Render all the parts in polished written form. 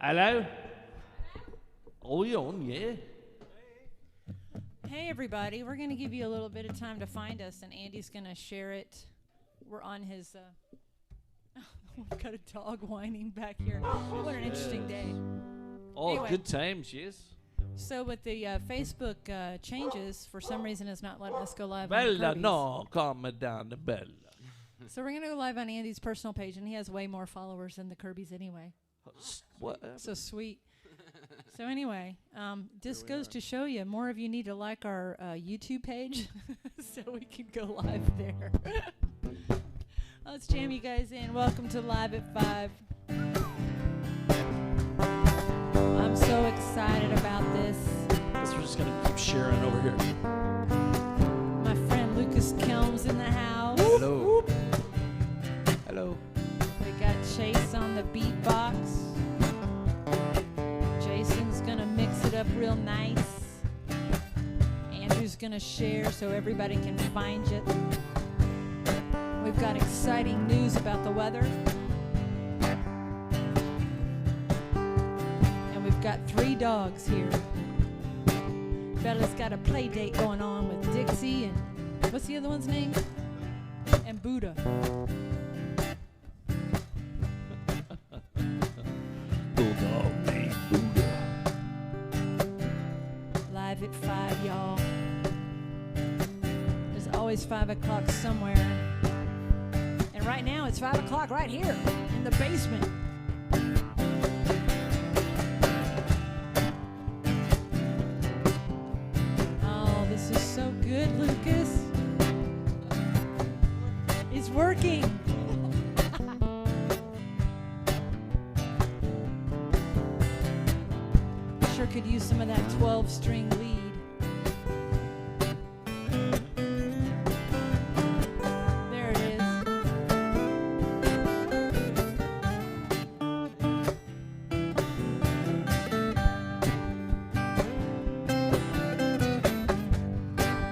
Hello? Oh, you on, yeah? Hey, everybody. We're going to give you a little bit of time to find us, and Andy's going to share it. We're on his... we've got a dog whining back here. What an interesting day. Oh, Anyway. good times, yes. So with the Facebook changes, for some reason it's not letting us go live on Bella, Kirbys. no, calm it down to Bella. So we're going to go live on Andy's personal page, and he has way more followers than the Kirbys anyway. What? So sweet. So anyway, this goes to show you, more of you need to like our YouTube page so we can go live there. Let's jam you guys in. Welcome to Live at 5. I'm so excited about this. Guess we're just going to keep sharing over here. My friend Lucas Kelm's in the house. Hello. Hello. We got Chase on the beatbox. Jason's gonna mix it up real nice. Andrew's gonna share so everybody can find you. We've got exciting news about the weather. And we've got 3 dogs here. Bella's got a play date going on with Dixie and what's the other one's name? And Buddha. Bulldog named Buddha. Live at 5, y'all. There's always 5 o'clock somewhere. And right now it's 5 o'clock right here in the basement. Oh, this is so good, Lucas. It's working. Sure could use some of that 12-string lead. There it is.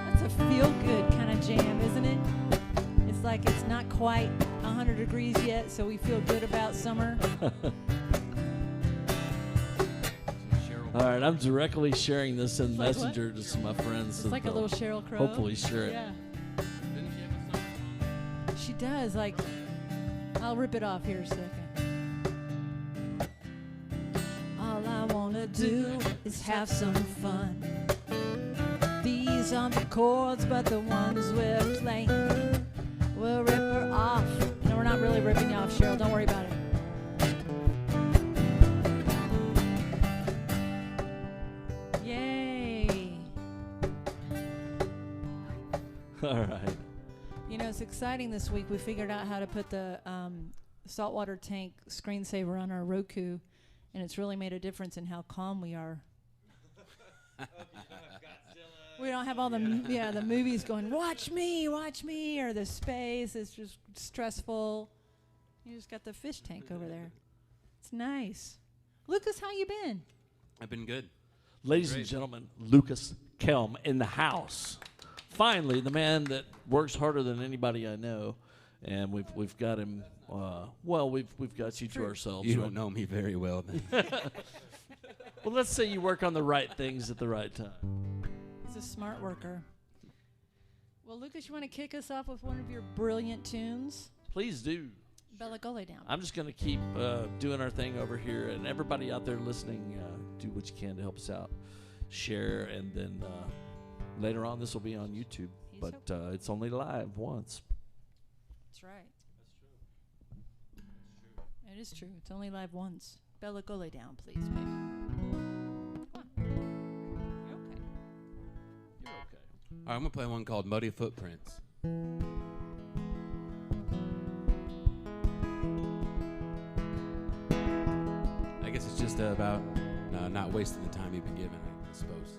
That's a feel-good kind of jam, isn't it? It's like it's not quite 100 degrees yet, so we feel good about summer. All right, I'm directly sharing this in like Messenger to some of my friends. It's like a little Sheryl Crow. Hopefully share it. Yeah. She does. Like, I'll rip it off here a second. All I wanna do is have some fun. These aren't the chords, but the ones we're playing. We'll rip her off. No, we're not really ripping you off, Cheryl. Don't worry about it. Yay. All right. You know, it's exciting this week. We figured out how to put the saltwater tank screensaver on our Roku, and it's really made a difference in how calm we are. We don't have all the the movies going, watch me, or the space is just stressful. You just got the fish tank over there. It's nice. Lucas, how you been? I've been good. Ladies and gentlemen, Lucas Kelm in the house. Finally, the man that works harder than anybody I know, and we've got him. We've got you to ourselves. You right? don't know me very well then. Well, let's say you work on the right things at the right time. He's a smart worker. Well, Lucas, you want to kick us off with one of your brilliant tunes? Please do. Bella, go lay down. I'm just going to keep doing our thing over here, and everybody out there listening, do what you can to help us out. Share, and then later on this will be on YouTube, but it's only live once. That's right. That's true. It is true. It's only live once. Bella, go lay down, please, baby. Come on. You're okay. You're okay. All right, I'm going to play one called Muddy Footprints. I guess it's just about not wasting the time you've been given, I suppose.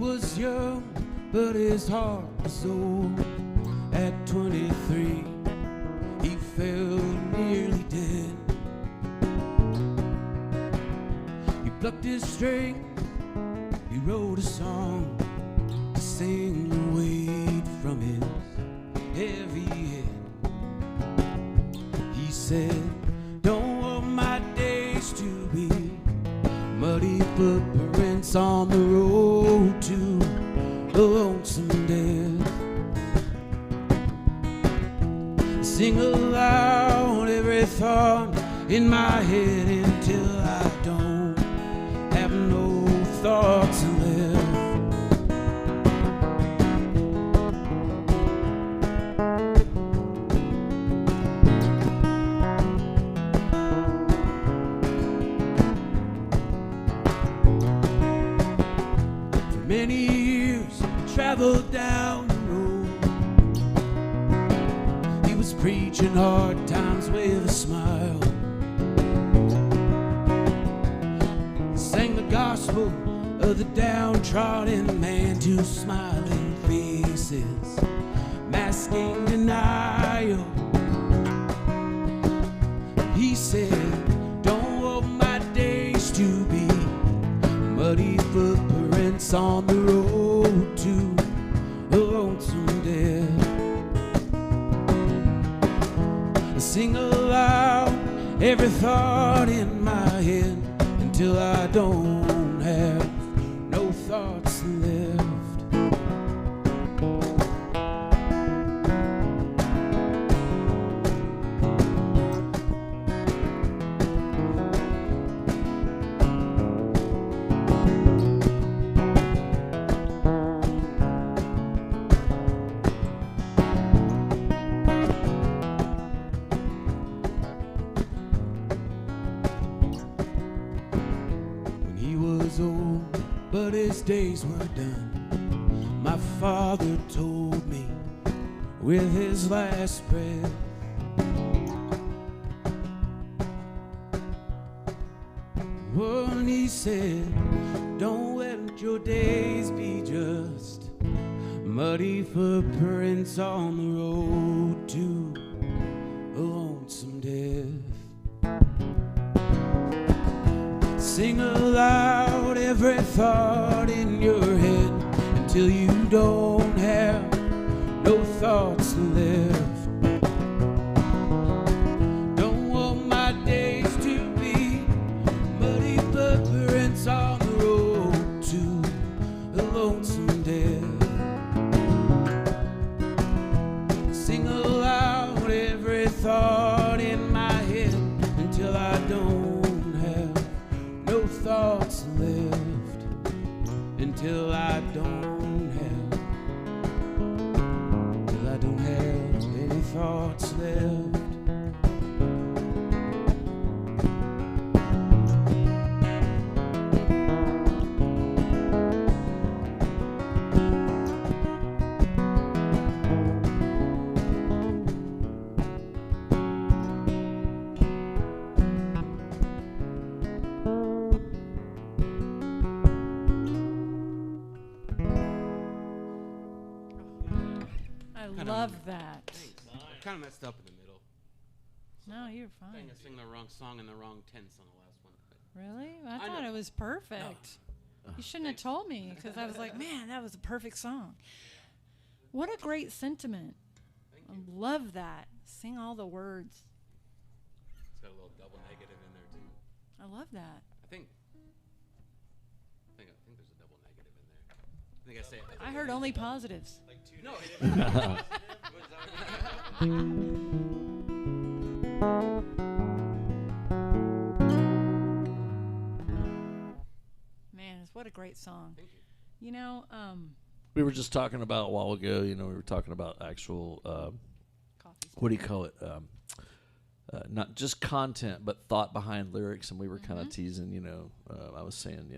was young, but his heart was old. At 23, he fell nearly dead. He plucked his string, he wrote a song to sing the weight from his heavy head. He said, don't want my days to be muddy footprints on the road to a lonesome death. Sing aloud every thought in my head until I don't have no thoughts left. For many years, I traveled down the road. He was preaching hard times with a smile. Sang the gospel of the downtrodden man to smiling faces, masking denial. He said, don't want my days to be muddy footprints on the road to a lonesome death. I sing aloud every thought in my head until I don't have no thoughts left. But his days were done. My father told me with his last breath. Oh, and he said, don't let your days be just muddy footprints on the road to a lonesome death. Sing aloud every thought in your head until you don't have no thoughts left. Don't want my days to be muddy footprints on the road to a lonesome death. Sing aloud every thought in my head until I don't no thoughts left, until I don't have any thoughts left. I love that. I kind of messed up in the middle. No, you're I fine. think I sang the wrong song in the wrong tense on the last one. Really? I I thought know. it was perfect. You shouldn't have told me, because I was like, man, that was a perfect song. What a great sentiment. I love that. Sing all the words. It's got a little double negative in there too. I love that. I think there's a double negative in there. I think I say. I heard only positives. Like two. No. Man, what a great song. Thank you. You know, We were just talking about a while ago, we were talking about actual, what do you call it? Not just content, but thought behind lyrics. And we were kind of teasing, I was saying,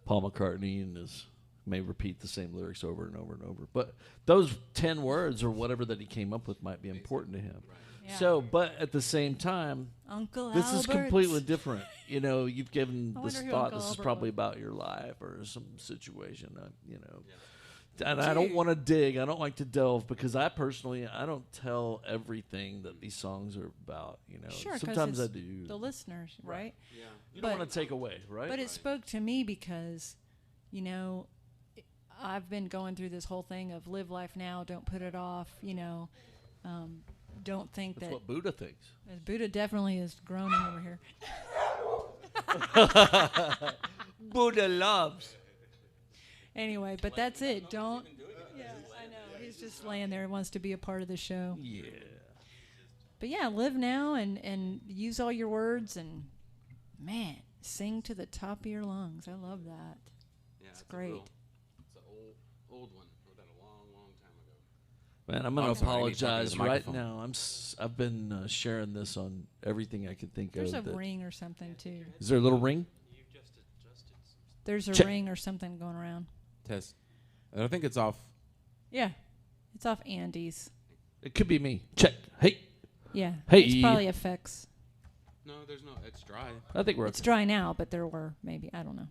Paul McCartney may repeat the same lyrics over and over and over. But those 10 words or whatever that he came up with might be important to him. Right. Yeah. So, but at the same time, Uncle This is Albert. completely different. You know, you've given I this wonder who thought. Uncle This is Albert probably was. about your life or some situation. You know, Yeah. and I don't want to dig. I don't like to delve because I personally I don't tell everything that these songs are about. You know, Sure, 'cause sometimes I it's do. the listeners, right? Yeah. You don't but- want to take away, right? But it spoke to me because, you know, I've been going through this whole thing of live life now, don't put it off, you know. Don't think That's that what Buddha thinks. Buddha definitely is groaning over here. Buddha loves. Anyway, but that's it. Don't. Yeah, I know. He's just laying there, wants to be a part of the show. Yeah. But yeah, live now and use all your words and, man, sing to the top of your lungs. I love that. Yeah, It's great. It's an old one. Wrote that a long time ago. Man, I'm gonna I'm sorry, I need to talk apologize into the right microphone. now. I've been sharing this on everything I can think There's a of. that- ring or something, too. Is there a little ring? There's a Check. ring or something going around. Test. I think it's off. Yeah. It's off Andy's. It could be me. Check. Hey, Yeah. Hey. It's probably effects. No, there's no. It's dry. I think we're It's okay. dry now, but there were maybe. I don't know.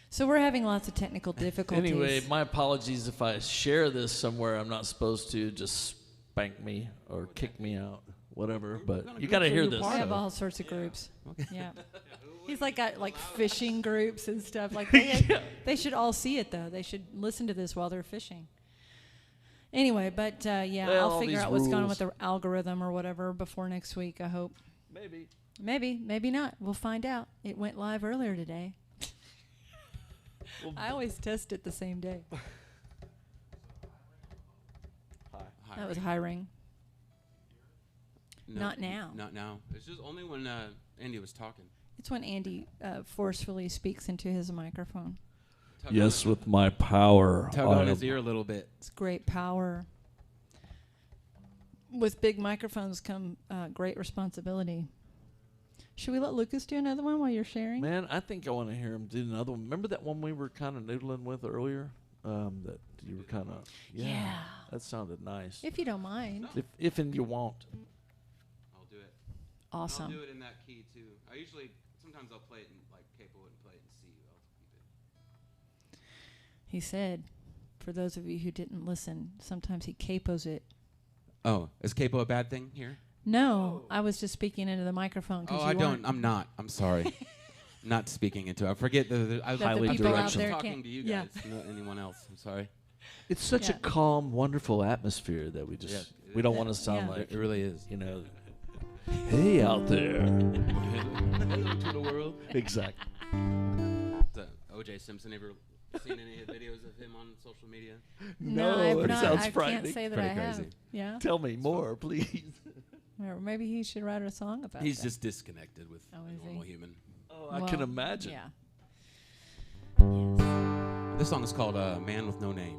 So we're having lots of technical difficulties. Anyway, my apologies if I share this somewhere I'm not supposed to. Just spank me or kick me out, whatever. But you got to hear this. I have so. all sorts of groups. Yeah. He's got like fishing groups and stuff. Like they should all see it though. They should listen to this while they're fishing. Anyway, but yeah, Well, I'll all figure these out what's going on rules. with the algorithm or whatever before next week. I hope. Maybe. Maybe not. We'll find out. It went live earlier today. Well, I always test it the same day. Hi. That was high ring. No, Not now. Not now. It's just only when Andy was talking. It's when Andy forcefully speaks into his microphone. Tug yes, on, with my power. tug on his ear a little bit. It's great power. With big microphones come great responsibility. Should we let Lucas do another one while you're sharing? Man, I think I want to hear him do another one. Remember that one we were kind of noodling with earlier? That you were kind of. Yeah. That sounded nice. If you don't mind. If and you want. I'll do it. Awesome. I'll do it in that key too. Sometimes I'll play it in like capo and play it in C. I'll keep it. He said, for those of you who didn't listen, sometimes he capos it. Oh, is capo a bad thing here? No, I was just speaking into the microphone. Oh, I don't. I'm not. I'm sorry. Not speaking into it. I forget I was That the Highly people out directional. there talking can't- to you yeah. guys, not anyone else. I'm sorry. It's such a Yeah. calm, wonderful atmosphere that we just Yeah. we don't Yeah. want to sound Yeah. like It really is. you know. Hey out there. Hello to the world. Exactly. O.J. Simpson. Ever seen any videos of him on social media? No, I've it not. sounds I frightening. can't say that Pretty I have. crazy. Yeah. Tell me more, please. Or maybe he should write a song about He's that. just disconnected with Oh, a is he? normal human. Oh, I can Well, imagine. Yeah. This song is called "Man with No Name."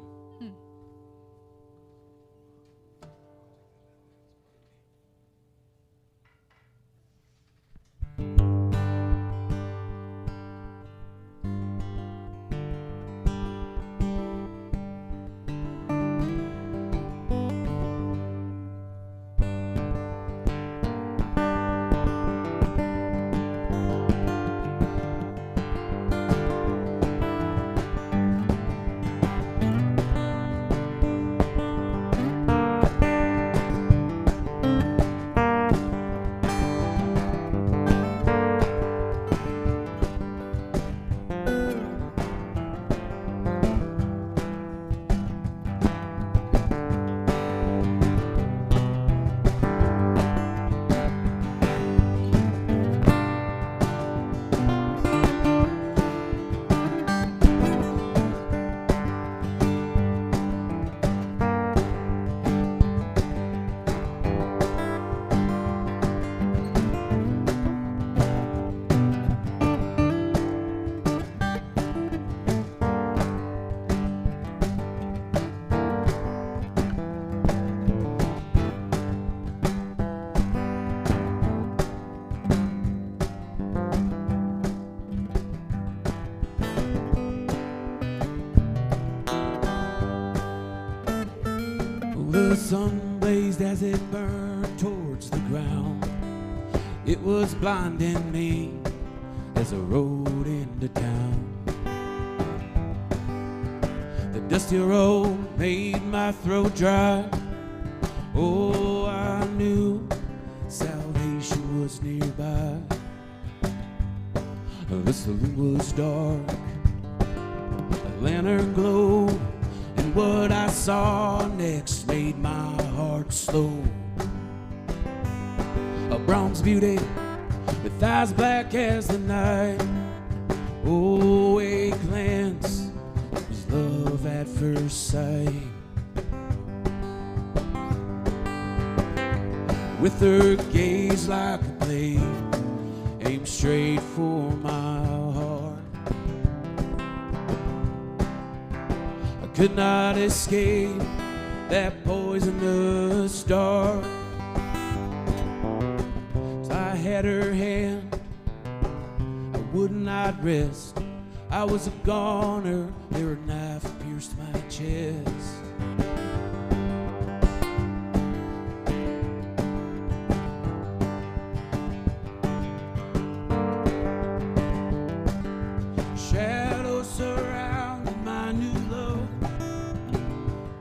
The sun blazed as it burned towards the ground. It was blinding me as I rode into town. The dusty road made my throat dry. Oh, I knew salvation was nearby. The saloon was dark, a lantern glowed, and what I saw next made my heart slow. A bronze beauty with eyes black as the night. Oh, a glance was love at first sight. With her gaze like a blade, aimed straight for my heart. I could not escape that poisonous dart. I had her hand, I would not rest. I was a goner, there a knife pierced my chest. Shadows surrounded my new love,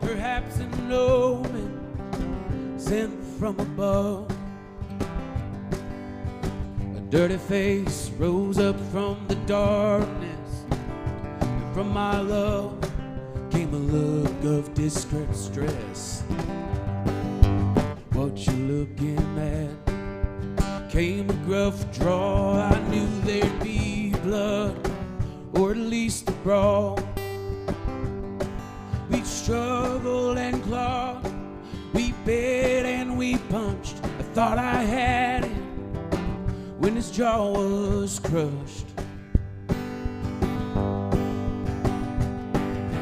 perhaps an omen sent from above. Dirty face rose up from the darkness, and from my love came a look of distress. What you looking at? Came a gruff draw. I knew there'd be blood, or at least a brawl. We struggled and clawed, we bit and we punched. I thought I had it when his jaw was crushed.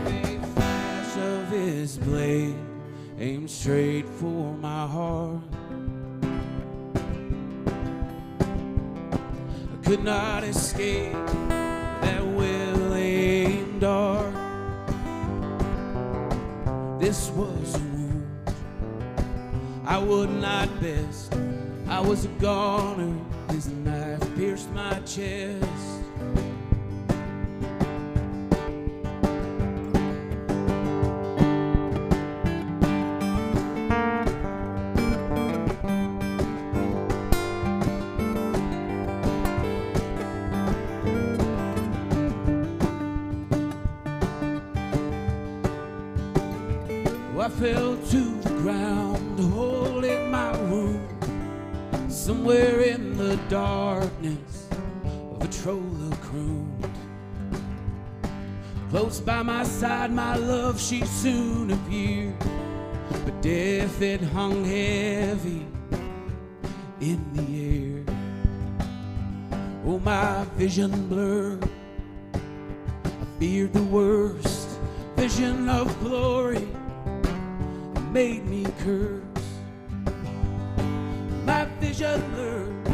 A flash of his blade aimed straight for my heart. I could not escape that well-aimed dart. This was a wound I would not best. I was a goner, his knife pierced my chest. I fell to the ground, holding my wound. Somewhere in the darkness of a troller crooned. Close by my side, my love, she soon appeared. But death, it hung heavy in the air. Oh, my vision blurred, I feared the worst. Vision of glory made me curse. My vision blurred,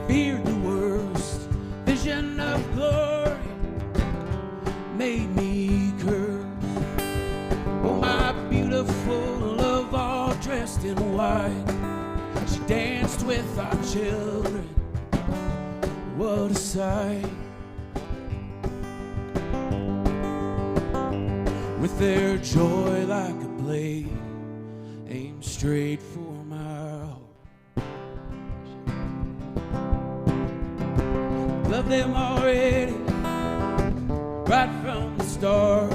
feared the worst. Vision of glory made me curse. Oh, my beautiful love, all dressed in white, she danced with our children. What a sight. With their joy like a blade aimed straight for my heart. Love them already, right from the start.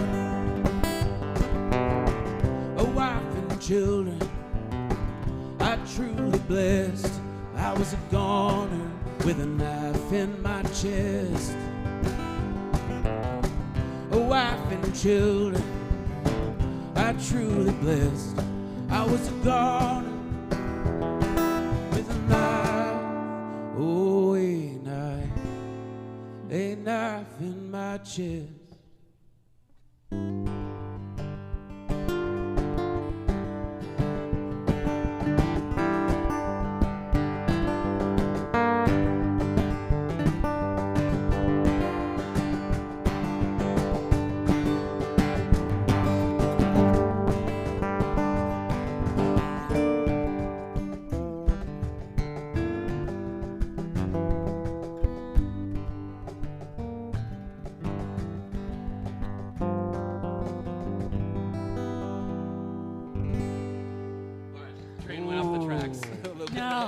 A wife and children, I truly blessed. I was a goner with a knife in my chest. A wife and children, I truly blessed. I was a goner with a knife, oh, a knife in my chest.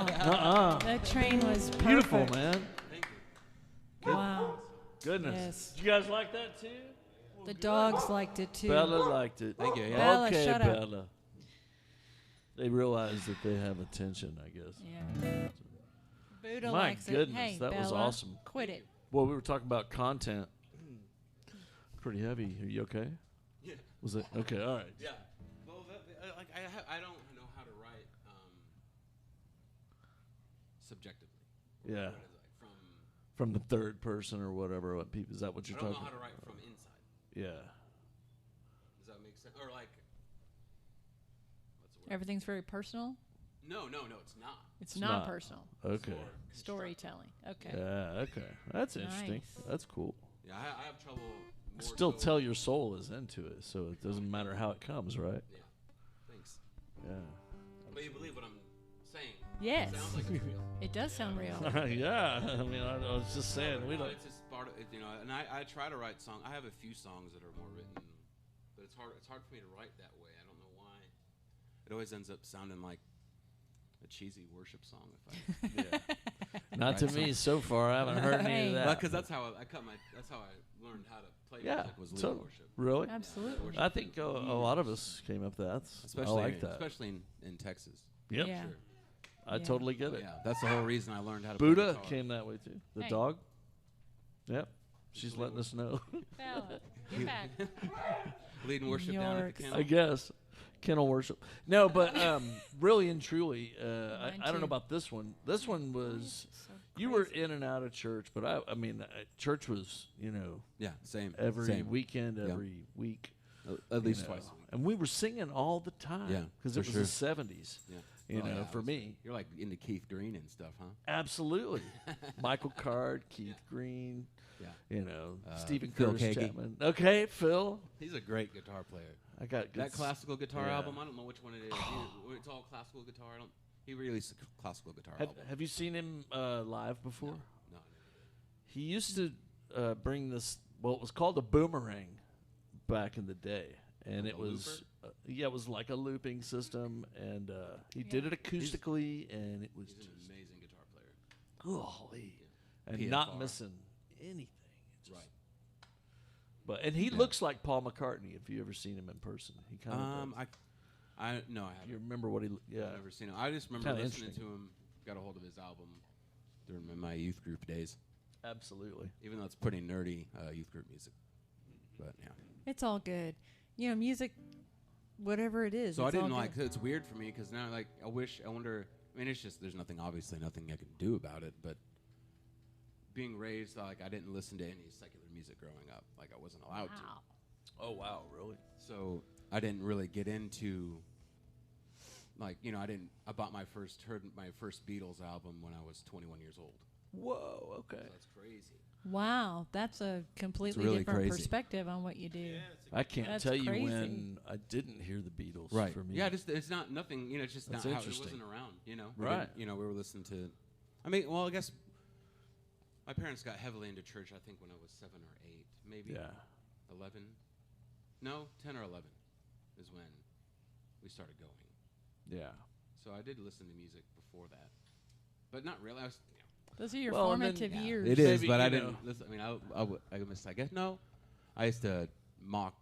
That train was perfect. Beautiful, man. Thank you. Wow. Goodness. Yes. Did you guys like that too? The dogs liked it too. Bella liked it. Thank you. Yeah. Bella, Okay, shut up. Bella. They realize that they have attention, I guess. Yeah. Buddha My likes goodness, it. Hey, that was Bella, awesome. Quit it. Well, we were talking about content. Pretty heavy. Are you okay? Yeah. Was it? Okay, all right. Yeah. Well, I don't know how to write subjectively. Yeah. What is it, From the third person or whatever. What people? Is that what you're I don't talking know how to about? write from inside. Yeah. Does that make sense? Or like, what's the word? Everything's very personal. No, it's not. It's It's not not. personal. Okay. Storytelling. Okay. Yeah. Okay. That's interesting. Nice. That's cool. Yeah, I have trouble. More Still so- tell your soul is into it, so it doesn't matter how it comes, right? Yeah. Thanks. Yeah. But you believe what I'm saying? Yes. It sounds like it's real. It does sound real. Yeah. I mean, I was just saying we don't. It's just part of it, and I try to write songs. I have a few songs that are more written, but it's hard for me to write that way. I don't know why. It always ends up sounding like a cheesy worship song. If I Not to Right, me so far. I haven't heard any of that. because that's how that's how I learned how to play Yeah. music was lead So, worship. really? Absolutely. I think a lot of us came up with that. Especially I like that. especially in Texas. Yep. Yeah. Sure. I Yeah. totally get it. Yeah, that's the whole reason I learned how to play Buddha guitar. came that way too. The Hey. dog. Yep. She's letting us know. Bella, get back. leading worship down at Yorks. the I kennel. guess. Kennel worship. No, but really and truly, Mine I don't know too. about this one. This one was, So you were crazy. in and out of church, but I mean, church was, Yeah, same. every same. weekend, Yeah. every week. At least you know. twice a week. And we were singing all the time. Yeah, Because for it was sure. the 70s, Yeah. you Oh, know, yeah, for it was- me. You're like into Keith Green and stuff, huh? Absolutely. Michael Card, Keith Green, Yeah. you know, Uh, Stephen Phil Curtis Kagi. Chapman. Okay, Phil. He's a great guitar player. I got good That classical guitar yeah. album, I don't know which one it is. It's all classical guitar. He released a classical guitar Have, album. have you seen him live before? No, I never did. He used to bring this, well, it was called a boomerang back in the day. And A it was, it was like a looping system. And he did Yeah. it acoustically, and it was He's just, an amazing guitar player. golly. And PFR. not missing anything. Just, Right. But, and he Yeah. looks like Paul McCartney if you ever seen him in person. He kind of does. I no, I You haven't. remember what he, yeah. I've never seen him. I just remember Kinda listening interesting. to him. Got a hold of his album during my youth group days. Absolutely. Even though it's pretty nerdy youth group music, but yeah. It's all good. You know, music, whatever it is. So I it's all didn't good. like. It's weird for me because now, like, I wonder. I mean, it's just there's nothing I can do about it. But being raised, like, I didn't listen to any secular music growing up. Like, I wasn't allowed to. Wow. Oh, wow, really? So I didn't really get into. Like, I heard my first Beatles album when I was 21 years old. Whoa, okay. So that's crazy. Wow, that's a completely really different crazy. perspective on what you do. I can't That's tell you crazy. when I didn't hear the Beatles. Right. For me. Yeah, it's not nothing. It's just That's not how it interesting. wasn't around. Right. We were listening to. I mean, well, I guess my parents got heavily into church. I think when I was 7 or 8, maybe Yeah. 11. No, 10 or 11 is when we started going. Yeah. So I did listen to music before that, but not really. I was. Those are your Well, and then- formative yeah. years. It is, Maybe, but I you didn't know. listen. I mean, I guess no. I used to mock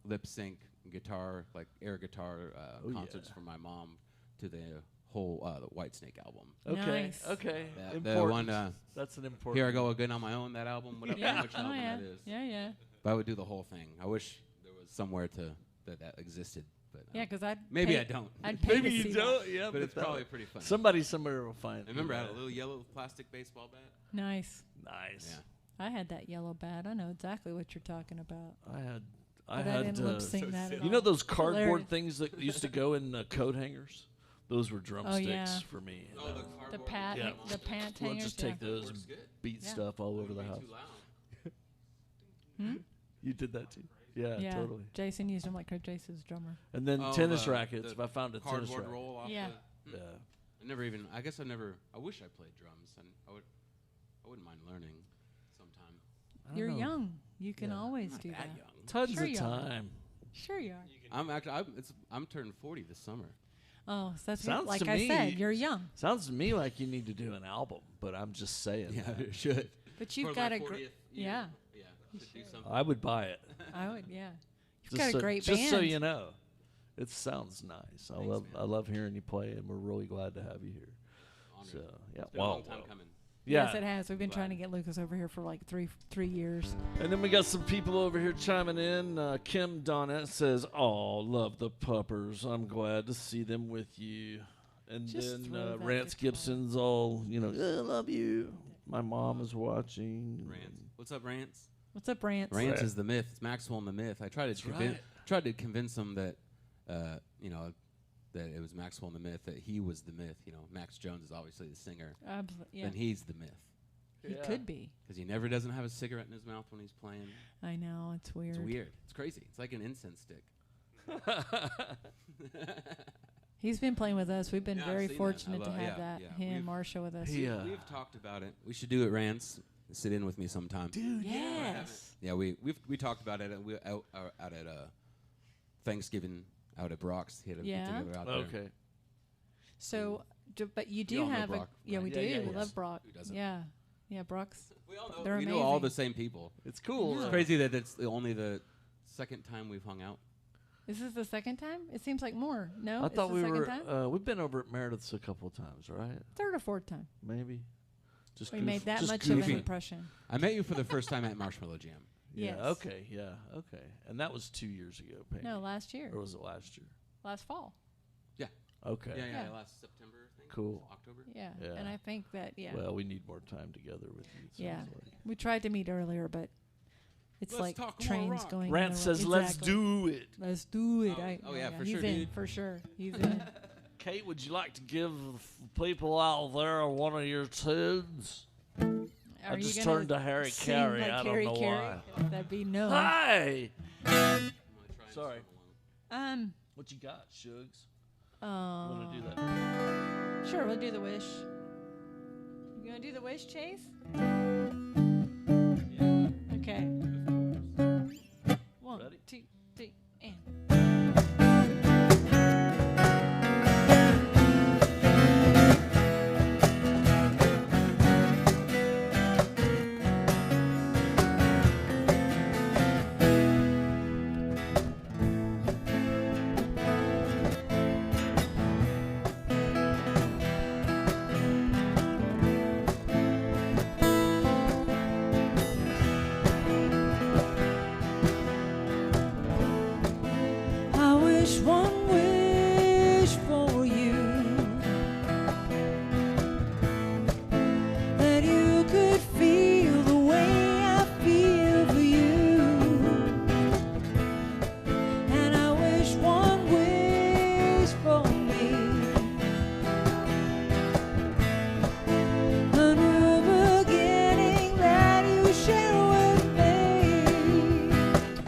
lip sync guitar, like air guitar Oh, concerts yeah. for my mom to the whole the Whitesnake album. Okay. Nice. Okay. That- the important. one, That's an important. Here I go again on my own. That album, whatever Yeah. which Oh, album yeah. that is. Yeah, yeah. But I would do the whole thing. I wish there was somewhere that existed, but Yeah, because I'd maybe pay, I don't. I'd pay Maybe to you see don't. Yeah, but it's that- probably pretty funny. somebody somewhere will find. I remember I had that. a little yellow plastic baseball bat. that. Nice. Nice. Yeah. I had that yellow bat. I know exactly what you're talking about. I had. But I didn't lip sync that at You know all. those cardboard Hilarious. things that used to go in coat hangers? Those were drumsticks yeah. for me. Oh, the The cardboard pat, Yeah. the pant We'll hangers. just yeah. take those Works and good. beat Yeah. stuff all over the Wouldn't house. be too loud. You did that too. Yeah, Yeah, totally. Jason used them like Jason's drummer. And then Oh, tennis the- rackets. the If I found a tennis Cardboard racket. roll off. Yeah. Yeah. I never even. I guess I never. I wish I played drums, and I wouldn't mind learning sometime. I don't You're know. young. You can Yeah. always Not do that that. young. Tons Sure of you are. time. Sure you are. I'm turning 40 this summer. Oh, so that's Sounds like to I me- said, you're young. Sounds to me like you need to do an album, but I'm just saying. Yeah, that. it should. But you've For got my a 40th great, year. yeah. Yeah. Should do something. I would buy it. I would, yeah. You've Just got so, a great just band. so you know, it sounds nice. Thanks, man. I love hearing you play, and we're really glad to have you here. Honored. So yeah, It's been a long time coming. Yeah. Yes, it has. We've been trying to get Lucas over here for like three years. And then we got some people over here chiming in. Kim Donnett says, "Oh, love the puppers. I'm glad to see them with you." And Just throw then that Rance guitar. Gibson's all, I love you. My mom is watching. Rance. What's up, Rance? What's up, Rance? Rance is the myth. It's Maxwell and the myth. I tried to right. tried to convince him that, that it was Maxwell and the myth, that he was the myth. Max Jones is obviously the singer, Absolutely. Yeah. and he's the myth He could be. because he never doesn't have a cigarette in his mouth when he's playing. I know. It's weird. It's weird. It's crazy. It's like an incense stick. He's been playing with us. We've been Yeah, I've very seen that. fortunate I to love- have yeah, that. yeah. Him, Marsha with us. He, We've talked about it. We should do it, Rance. Sit in with me sometime. Dude, Yes. Yeah, we talked about it. We out at Thanksgiving out at Brock's. He had a Yeah? get-together out there. Okay. So, but you do all know have Brock, yeah, right? we Yeah, do. yeah, we yes. love Brock. Who doesn't? Yeah. Yeah, Brock's. We all know. They're we know all amazing. the same people. It's cool. Yeah. It's crazy that it's only the second time we've hung out. Is this the second time? It seems like more. No, I it's thought the we second were. time? We've been over at Meredith's a couple of times, right? Third or fourth time. Maybe. Just We made that just much of an goofy. impression. I met you for the first time at Marshmallow Jam. Yeah. Yes. Okay. Yeah. Okay. And that was 2 years ago. Peggy. No, last year, Or was it last year? last fall. Okay. Yeah, Yeah. last September, I think. Cool. October. Yeah. Yeah. And I think that Well, we need more time together with you. it Yeah. sounds like. we tried to meet earlier, but it's Let's like talk more trains rock. going. Rance in the says, ro- "Let's Exactly. do it." Let's do it. Oh, yeah, for he's sure, in, dude. for sure. He's in. Kate, would you like to give people out there one of your tunes? I Are you just gonna turned to Harry sing Carey. like I don't Harry know Carey? why. That'd be no. Hi. I'm gonna try and Sorry. sing along. What you got, Shugs? Want to do that? Sure, we'll do the wish. You gonna do the wish, Chase? Okay. One, Ready? 2, 3, and. I wish one wish for you, that you could feel the way I feel for you, and I wish one wish for me, a new beginning that you share with me.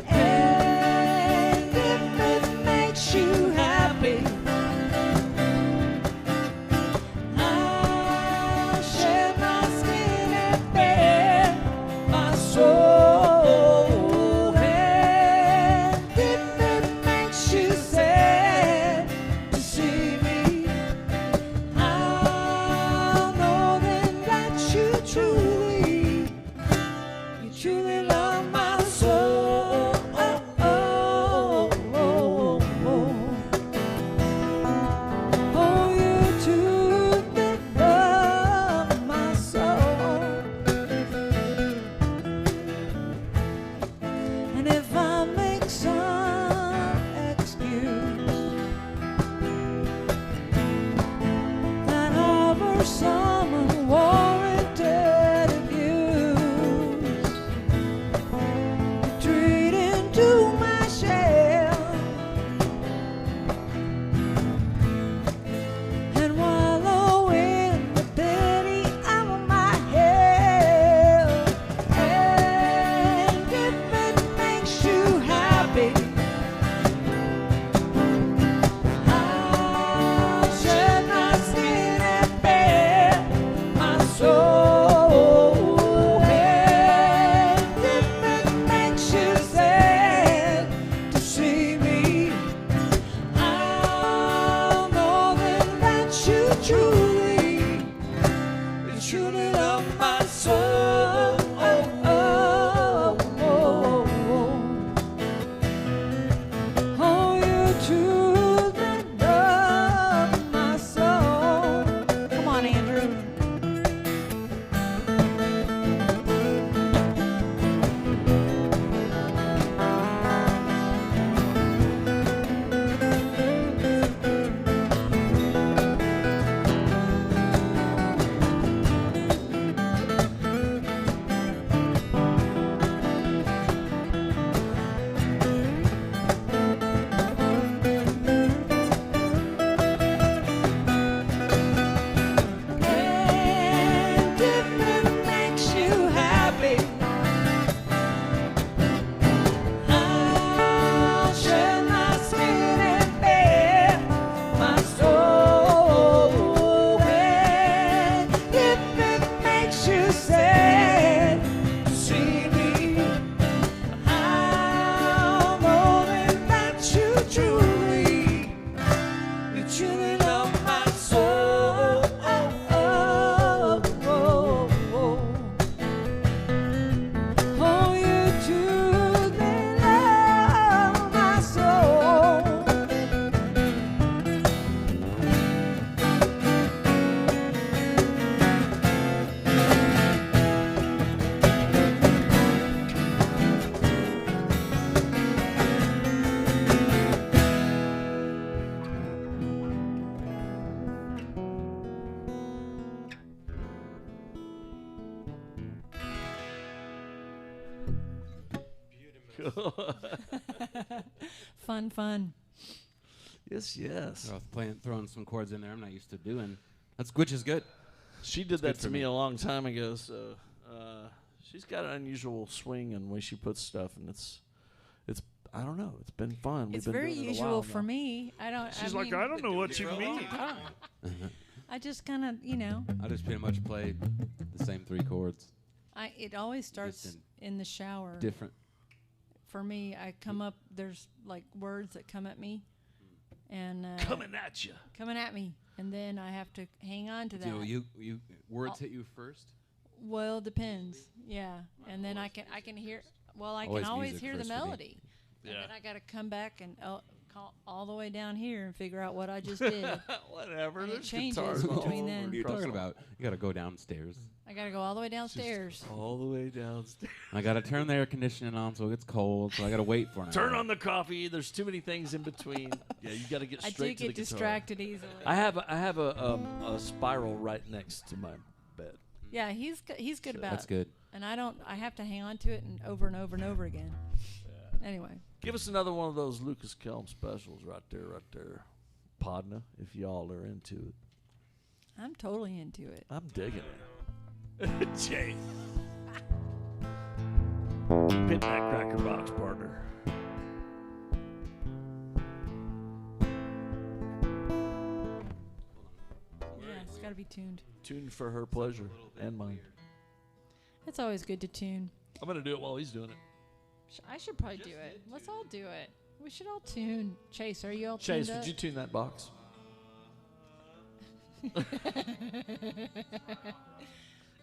And if it makes you happy, I'll share my skin and bare my soul. And if it makes you sad to see me, I'll know then that you truly love my soul. Oh, you truly love my soul. And if I make some excuse that harbor some unwarranted abuse, retreat into my shell and wallow in the pity of my hell. And if it makes you happy, I'll shed my skin and bear Cool. Fun. Yes. Throwing some chords in there I'm not used to doing. Which is good. She did that to me a long time ago, so she's got an unusual swing and way she puts stuff, and it's I don't know. It's been fun. It's We've been very doing it a usual while for now. me. I don't know what you mean. I just kind of, I just pretty much play the same 3 chords. It always starts in the shower. Different. For me, I come up, there's like words that come at me. And Coming at me. And then I have to hang on to that. So you words hit you first? Well, it depends. Yeah. And then I can hear, I can always hear the melody. And then I got to come back and call all the way down here and figure out what I just did. Whatever. And it There's changes guitars all between over. then. What are you talking about? You got to go downstairs. I got to go all the way downstairs. All the way downstairs. I got to turn the air conditioning on so it gets cold, so I got to wait for it. Turn on the coffee. There's too many things in between. Yeah, you got to get straight to the guitar. I do get distracted easily. I have a spiral right next to my bed. Yeah, he's good about it. That's good. And I have to hang on to it and over and over and over again. Yeah. Anyway. Give us another one of those Lucas Kelm specials right there. Podna, if y'all are into it. I'm totally into it. I'm digging it. Jay. Pit that cracker box, partner. Yeah, it's got to be tuned. Tuned for her pleasure and mine. It's always good to tune. I'm going to do it while he's doing it. I should probably do it. Let's all do it. We should all tune. Chase, are you all tuned Chase, up? would you tune that box?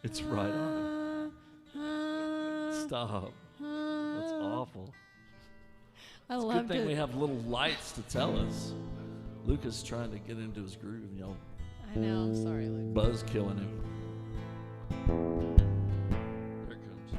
It's right on. Stop. That's awful. I It's a love good thing it. we have little lights to tell us. Lucas trying to get into his groove and y'all I know. I'm sorry, Luke. buzz killing him. There it comes.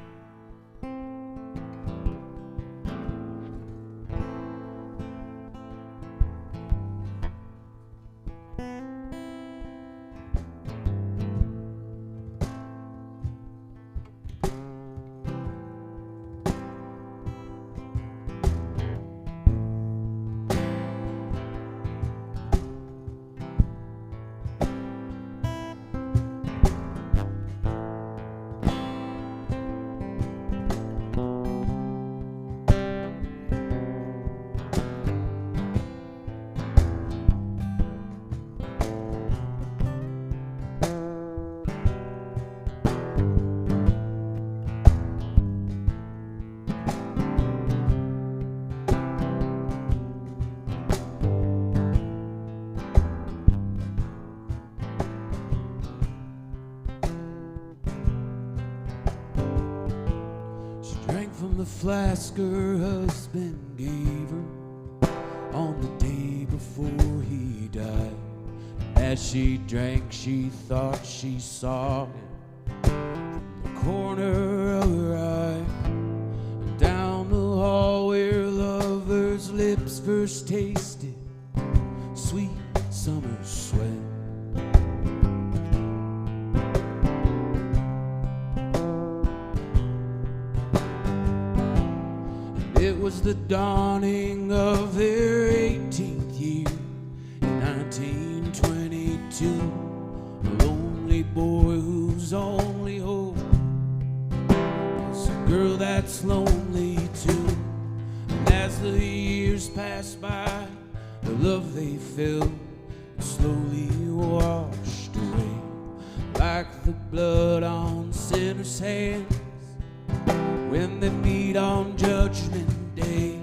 From the flask her husband gave her on the day before he died. As she drank, she thought she saw him from the corner of her eye. And down the hall where lovers' lips first tasted sweet summer sweat. It was the dawning of their 18th year in 1922. A lonely boy whose only hope is a girl that's lonely too. And as the years passed by, the love they felt slowly washed away, like the blood on sinners' hands when they meet on Judgment Day.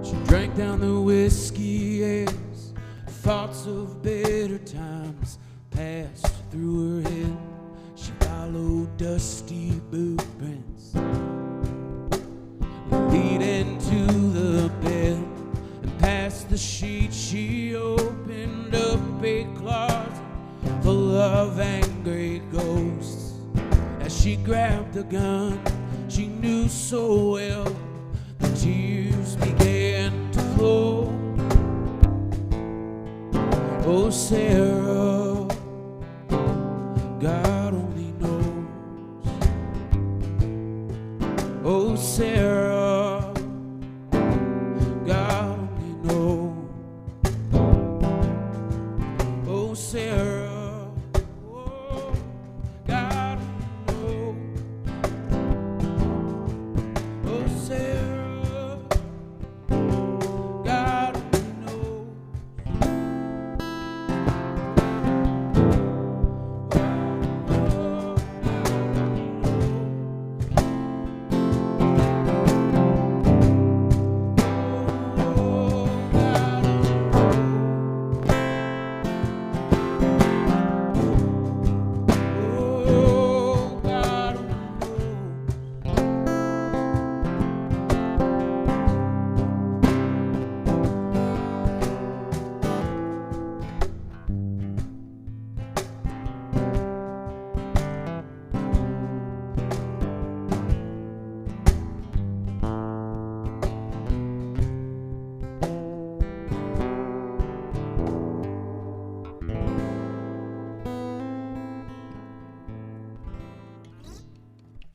She drank down the whiskey as thoughts of better times passed through her head. She followed dusty boot prints leading to the bed, and past the sheet she opened up a closet full of angry ghosts. As she grabbed the gun, she knew so well. The tears began to flow. Oh, Sarah, God only knows. Oh, Sarah, God only knows. Oh, Sarah, oh, God only knows. Oh, Sarah, God only knows.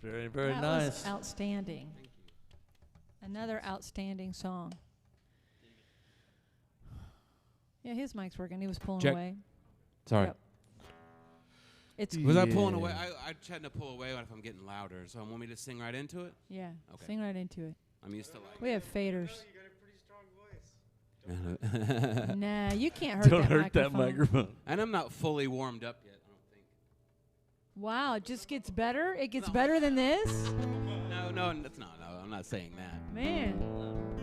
Very, very That nice. was outstanding. Another outstanding song. Yeah, his mic's working. He was pulling Check. away. Sorry. Yep. It's Was I pulling Yeah. away? I tend to pull away if I'm getting louder. So, want me to sing right into it? yeah. Okay. Sing right into it. I'm used to like. We have faders. and Nah, you can't hurt Don't that hurt that microphone. microphone. I'm not fully warmed up yet. I don't think. Wow, it just gets better. It gets better than this. No, that's not. No, I'm not saying that. Man,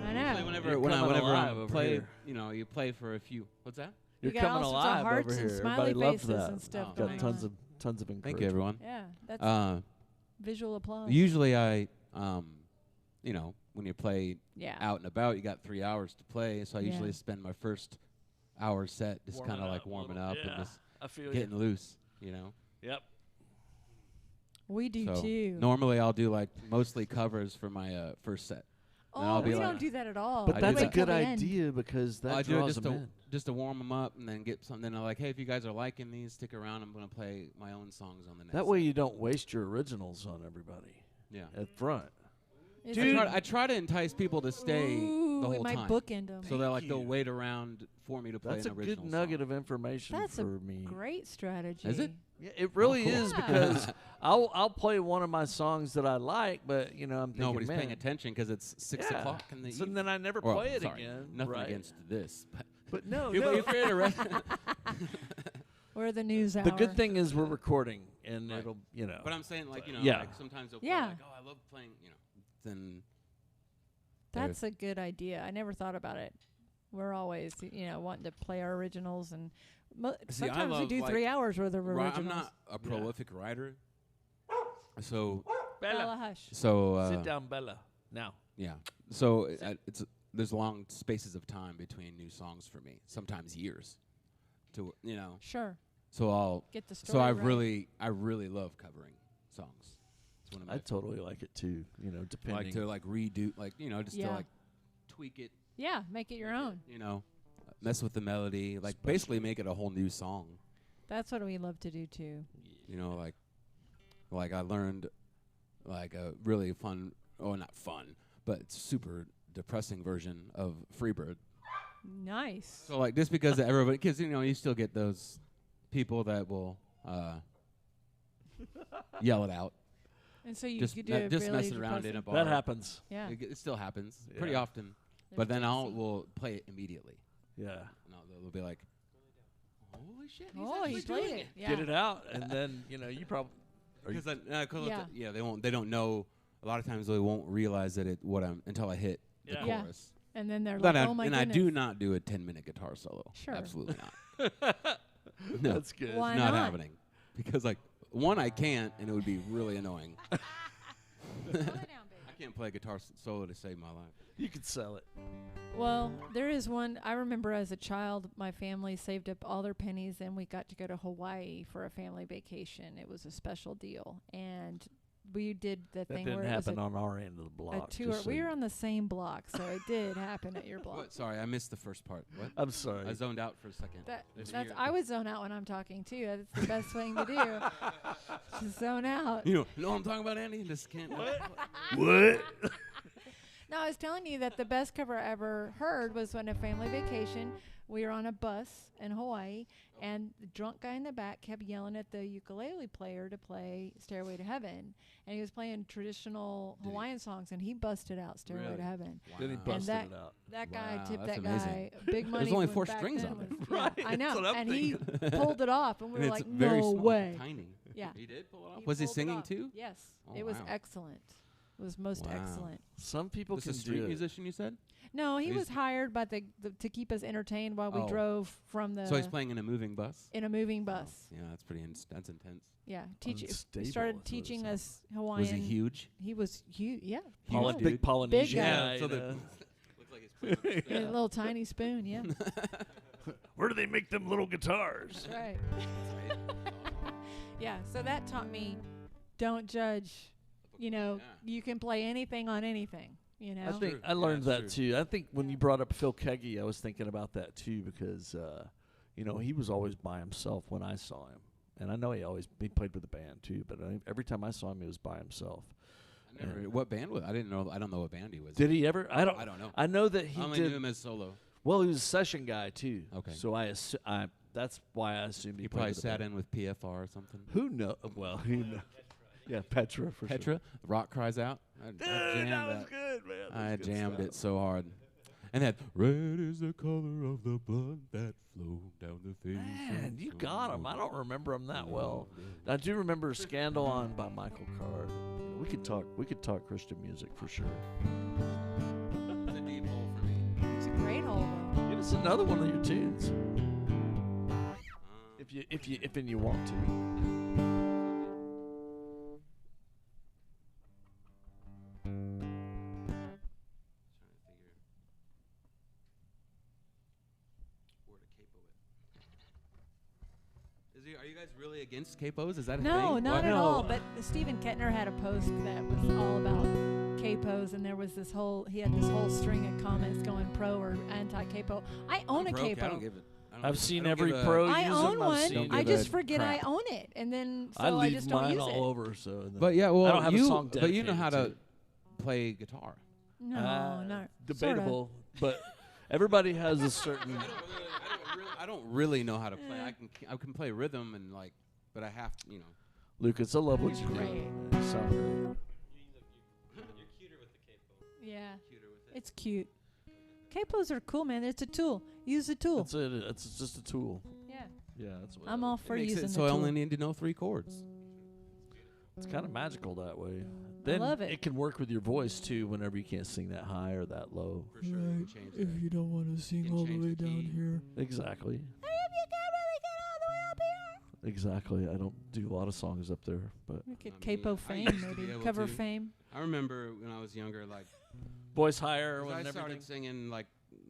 I Usually know. whenever You're when I coming whenever alive I over play, here. you know, you play for a few. What's that? You're You got coming all sorts of alive hearts over and here. smiley Everybody loves faces that. and stuff Got going tons on. of encouragement. Thank you, everyone. Yeah, that's visual applause. Usually I, you know, when you play Yeah. out and about, you got 3 hours to play. So I Yeah. usually spend my first hour set just Warming kind of like up a warming little. up Yeah, and just I feel getting loose, you know. Yep. We do So too. normally I'll do like mostly covers for my first set. And I'll Oh, be we like- don't do that at all. But I that's do a that. good Till the end. idea because that I do it draws them in. just to warm them up and then get something. Then I'm like, hey, if you guys are liking these, stick around. I'm gonna play my own songs on the next. That way set. you don't waste your originals on everybody Yeah. at front. Is I it- try, I try to entice people to stay Ooh, the we whole might time, bookend them. so they're like they'll you. wait around for me to play That's a an good original nugget song. of information That's a for me. Great strategy. Is it? Yeah, it really cool. is Yeah. because I'll play one of my songs that I like, but you know I'm thinking, Nobody's man, paying attention because it's 6 yeah. o'clock in the So evening. then I never Or, play it sorry, again. Nothing right? against this, But no, you no. you create a record. We're the news hour. The good thing is we're recording, and Right. it'll, you know. But I'm saying, like, you know, Yeah. like sometimes they'll Yeah. play, like, oh, I love playing, you know. Then That's a good idea. I never thought about it. We're always, wanting to play our originals, and See, I sometimes we love, do like, 3 hours worth of originals. I'm not a prolific writer, so Bella, hush. Sit down, Bella. Now. yeah. So it's there's long spaces of time between new songs for me. Sometimes years, to Sure. So I'll Get the story so I right. really love covering songs. It's one of my I totally like it too. You know, depending. like to like redo just Yeah. to like tweak it. Yeah, make it your own. Mess with the melody, like basically make it a whole new song. That's what we love to do too. Like I learned like a really fun, not fun, but super depressing version of Freebird. Nice. So like just because everybody, because you still get those people that will yell it out, And so you just could do it just really messing around in a depressing. bar. that happens. Yeah. It still happens pretty Yeah. often, but then we'll play it immediately. Yeah. They'll be like, "Holy shit! He's Oh, actually he played doing it. Yeah. Get it out, and then you probably. Because Yeah. they don't know. A lot of times they won't realize that until I hit the Yeah. Yeah. chorus. And then they're But like, "Oh my and goodness." I do not do a 10-minute guitar solo. Sure. Absolutely not. No, That's good. Why not not? happening. Because like one, I can't, and it would be really annoying. Slow it down, baby. I can't play a guitar solo to save my life. You could sell it. Well, there is one. I remember as a child, my family saved up all their pennies, and we got to go to Hawaii for a family vacation. It was a special deal, and we did the That thing didn't where it was happen on our end of the block. a tour. just so We you- were on the same block, so it did happen at your block. What? Sorry, I missed the first part. What? I'm sorry. I zoned out for a second. I would zone out when I'm talking too. That's the best thing to do. Just zone out. You know what I'm talking about, Andy? Just can't. What? No, I was telling you that the best cover I ever heard was on a family vacation. We were on a bus in Hawaii, and the drunk guy in the back kept yelling at the ukulele player to play Stairway to Heaven. And he was playing traditional Hawaiian songs, and he busted out Stairway Really? to Heaven. Then he Wow. busted that- it out. That guy Wow, tipped that's that amazing. guy big money. only when 4 back strings then on it. was- Right, Yeah, I know. that's what I'm And he thinking. pulled it off, and we And were it's like, very no small, way. tiny. Yeah. He did pull it off. He Was he pulled it singing off. too? Yes. Oh, It was wow. excellent. It was most Wow. excellent. Some people This can is a street do it. musician, you said? No, he He's- was hired by the to keep us entertained while we Oh. drove from the So he's playing in a moving bus. in a moving bus. Oh, yeah, that's pretty. That's intense. Yeah, Unstable he is what started it teaching sounds us Hawaiian. Was he huge? He was huge. Yeah, Poly- Huge big dude. Polynesian Big guy. guy. So you the- know. Looks like he's playing. a little tiny spoon. Yeah, Where do they make them little guitars? that's right. Yeah, so that taught me, don't judge. You know, Yeah. you can play anything on anything. You know. I think True. I learned Yeah, that that's too. I think when you brought up Phil Keggy, I was thinking about that too because he was always by himself when I saw him, and I know he played with a band too. But every time I saw him, he was by himself. I never, what band was? I didn't know. I don't know what band he was. Did he ever? I don't know. I know that he I only did. knew him as solo. Well, he was a session guy too. Okay. So that's why I assumed he He played probably with a sat band. in with PFR or something. Who know? Well, who know? Yeah, Petra for Petra, sure. Rock Cries Out. I Dude, jammed that was good, man. That I was good jammed stuff. it so hard. And that red is the color of the blood that flowed down the face. Man, you got him. I don't remember him that well. I do remember "Scandal On" by Michael Card. We could talk Christian music for sure. It's a deep hole for me. It's a great hole. Give us another one of your tunes, if you want to. Are you guys really against capos? Is that a No, thing? not What? at all. No. But Stephen Kettner had a post that was all about capos, and there was he had this whole string of comments going pro or anti-capo. I own I'm a broke. capo. I don't give it. I've seen I don't every give a- pro I use own them. I've one. seen I give just a forget I crap. own it, and then so I I leave just don't mine use all it. over. So and then- But yeah, well, I don't have a song but you know how to dedicated play guitar. No, no. debatable, but everybody has a certain. I don't really know how to play. I can play rhythm and but I have to, Lucas, I love what you You're do. great. You sound great. Yeah, it's cute. Capos are cool, man. It's a tool. Use the tool. That's it. It's just a tool. Yeah, Yeah, that's what. I'm all for It makes using sense. the So I tool. only need to know 3 chords. It's kind of magical that way. Then love it. can work with your voice too. Whenever you can't sing that high or that low. For sure. you can change that. you don't want to sing can all the change way the down key. here. Exactly. Exactly. I don't do a lot of songs up there, but We could I mean, capo I fame, used to be maybe able cover to. fame. I remember when I was younger, voice higher 'cause and I started everything. singing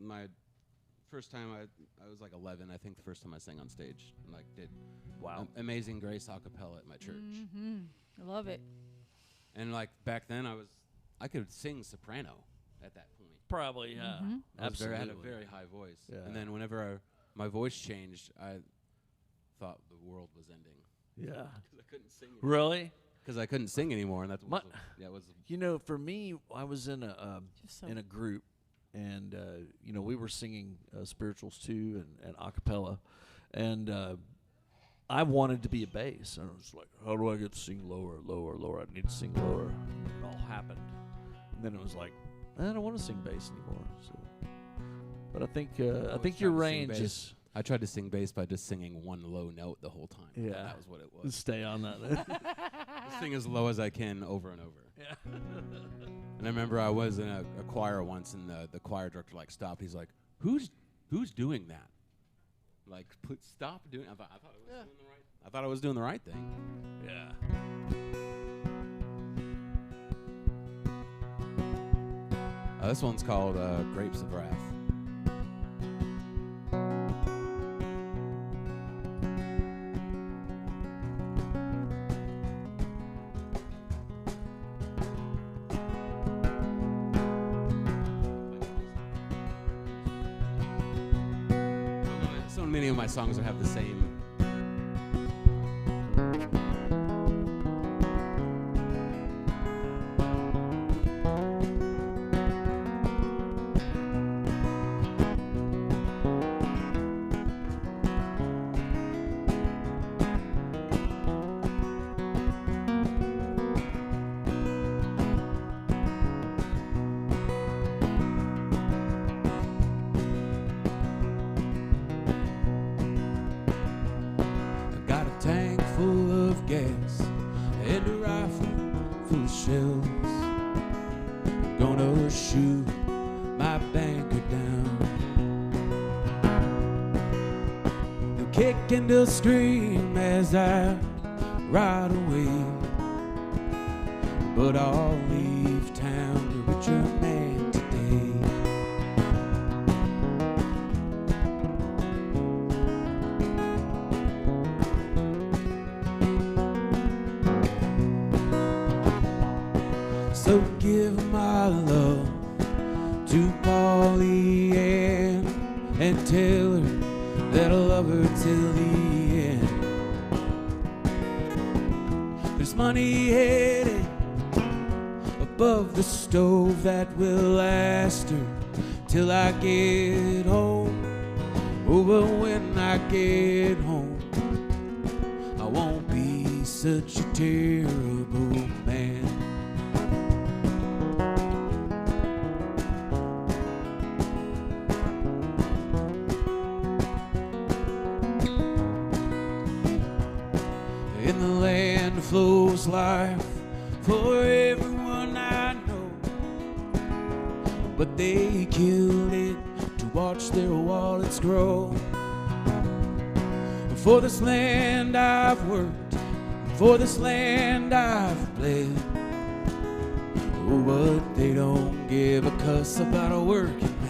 my first time I was 11. I think the first time I sang on stage, did Wow. Amazing Grace a cappella at my church. Mm-hmm. I love it. And back then I could sing soprano at that point. Probably, yeah. Mhm. I had a Absolutely. very high voice. Yeah. And then whenever my voice changed, I thought the world was ending Yeah. because I couldn't sing. Anymore. Really? Because I couldn't sing anymore, and that was You know, for me, I was in Just so a group, and we were singing spirituals too, and a cappella, and I wanted to be a bass. And I was like, how do I get to sing lower, lower, lower? I need to sing lower. And it all happened, and then it was like, I don't want to sing bass anymore. So, but I think always your tried to sing range bass. is I tried to sing bass by just singing one low note the whole time. and Yeah. that was what it was. stay on that. Just sing as low as I can over and over. Yeah. And I remember I was in a choir once, and the choir director stopped. He's like, "Who's doing that? Stop doing." I thought I was doing the right thing. Yeah. This one's called "Grapes of Wrath." many of my songs have the same. Tank full of gas and a rifle full of shells. Gonna shoot my banker down. They'll kick and they'll scream as I ride away, but I'll leave town a richer man today. So give my love to Polly Ann and tell her that I love her till the end. There's money headed above the stove that will last her till I get home. Oh, but when I get home, I won't be such a terrible man. In the land flows life for everyone I know, but they killed it to watch their wallets grow. For this land I've worked, for this land I've bled. Oh, but they don't give a cuss about a working man.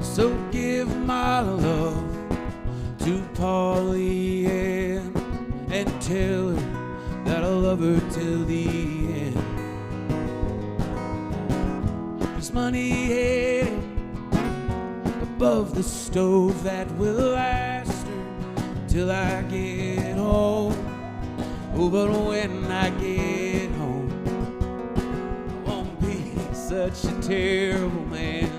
So give my love to Polly Ann and tell her that I love her till the end. There's money headed above the stove that will last her till I get home. Oh, but when I get home, I won't be such a terrible man.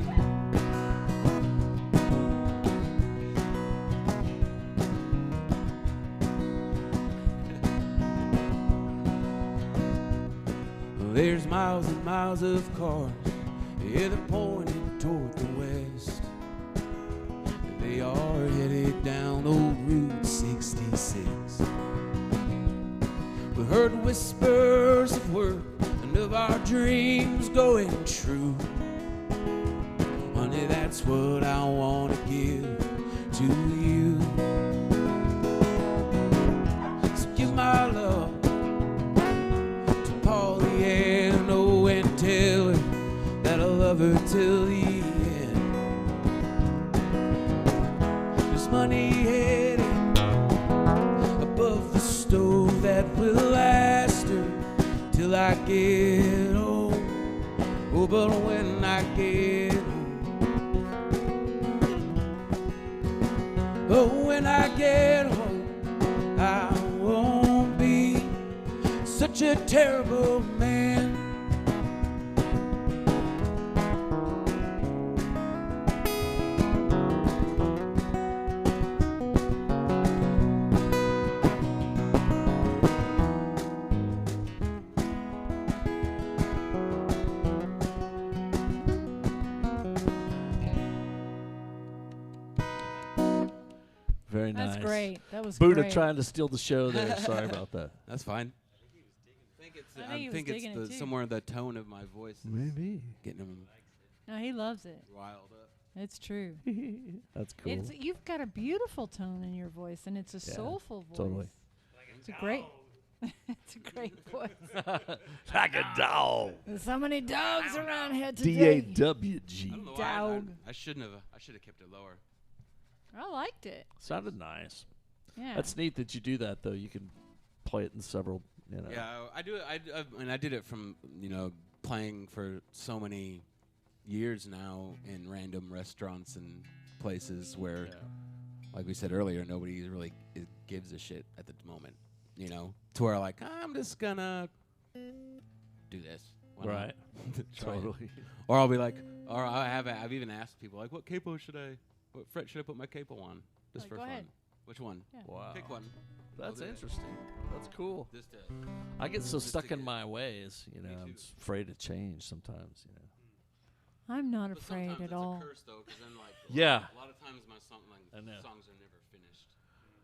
There's miles and miles of cars, yeah, they're pointed toward the west. They are headed down old Route 66. We heard whispers of work and of our dreams going true. Honey, that's what I want to give to you. So give my love to Polly Ann, oh, and tell her that I love her till the end. There's money headed above the stove that will last her till I get home. Oh, but when I get home, oh, when I get home, I won't be such a terrible man. Very nice. That's great. That was Buddha great. trying to steal the show there. Sorry about that. That's fine. I think he was digging it too. Somewhere the tone of my voice is Maybe. getting him No, he loves it. riled up. It's true. That's cool. You've got a beautiful tone in your voice, and it's a soulful voice. totally. It's a great. It's a great voice. Like a dog. There's so many dogs around here today. D-A-W-G. I don't know why Dog. I shouldn't have. I should have kept it lower. I liked it. Sounded nice. Yeah. That's neat that you do that, though. You can play it in several. Yeah, I do it. I did it from playing for so many years now in random restaurants and places where, like we said earlier, nobody really gives a shit at the moment. To where like I'm just gonna do this. Why not? Right. Totally. Or I'll be like, or I've even asked people like, what fret should I put my capo on? Just for go fun. ahead. Which one? Yeah. Wow. Pick one. That's I'll do it. interesting. That's cool. Just I get so just stuck to in get- my ways, Me I'm too. afraid to change sometimes, I'm not but afraid sometimes at it's all. a curse though, because then like Yeah. a lot of times my I know. songs are never finished.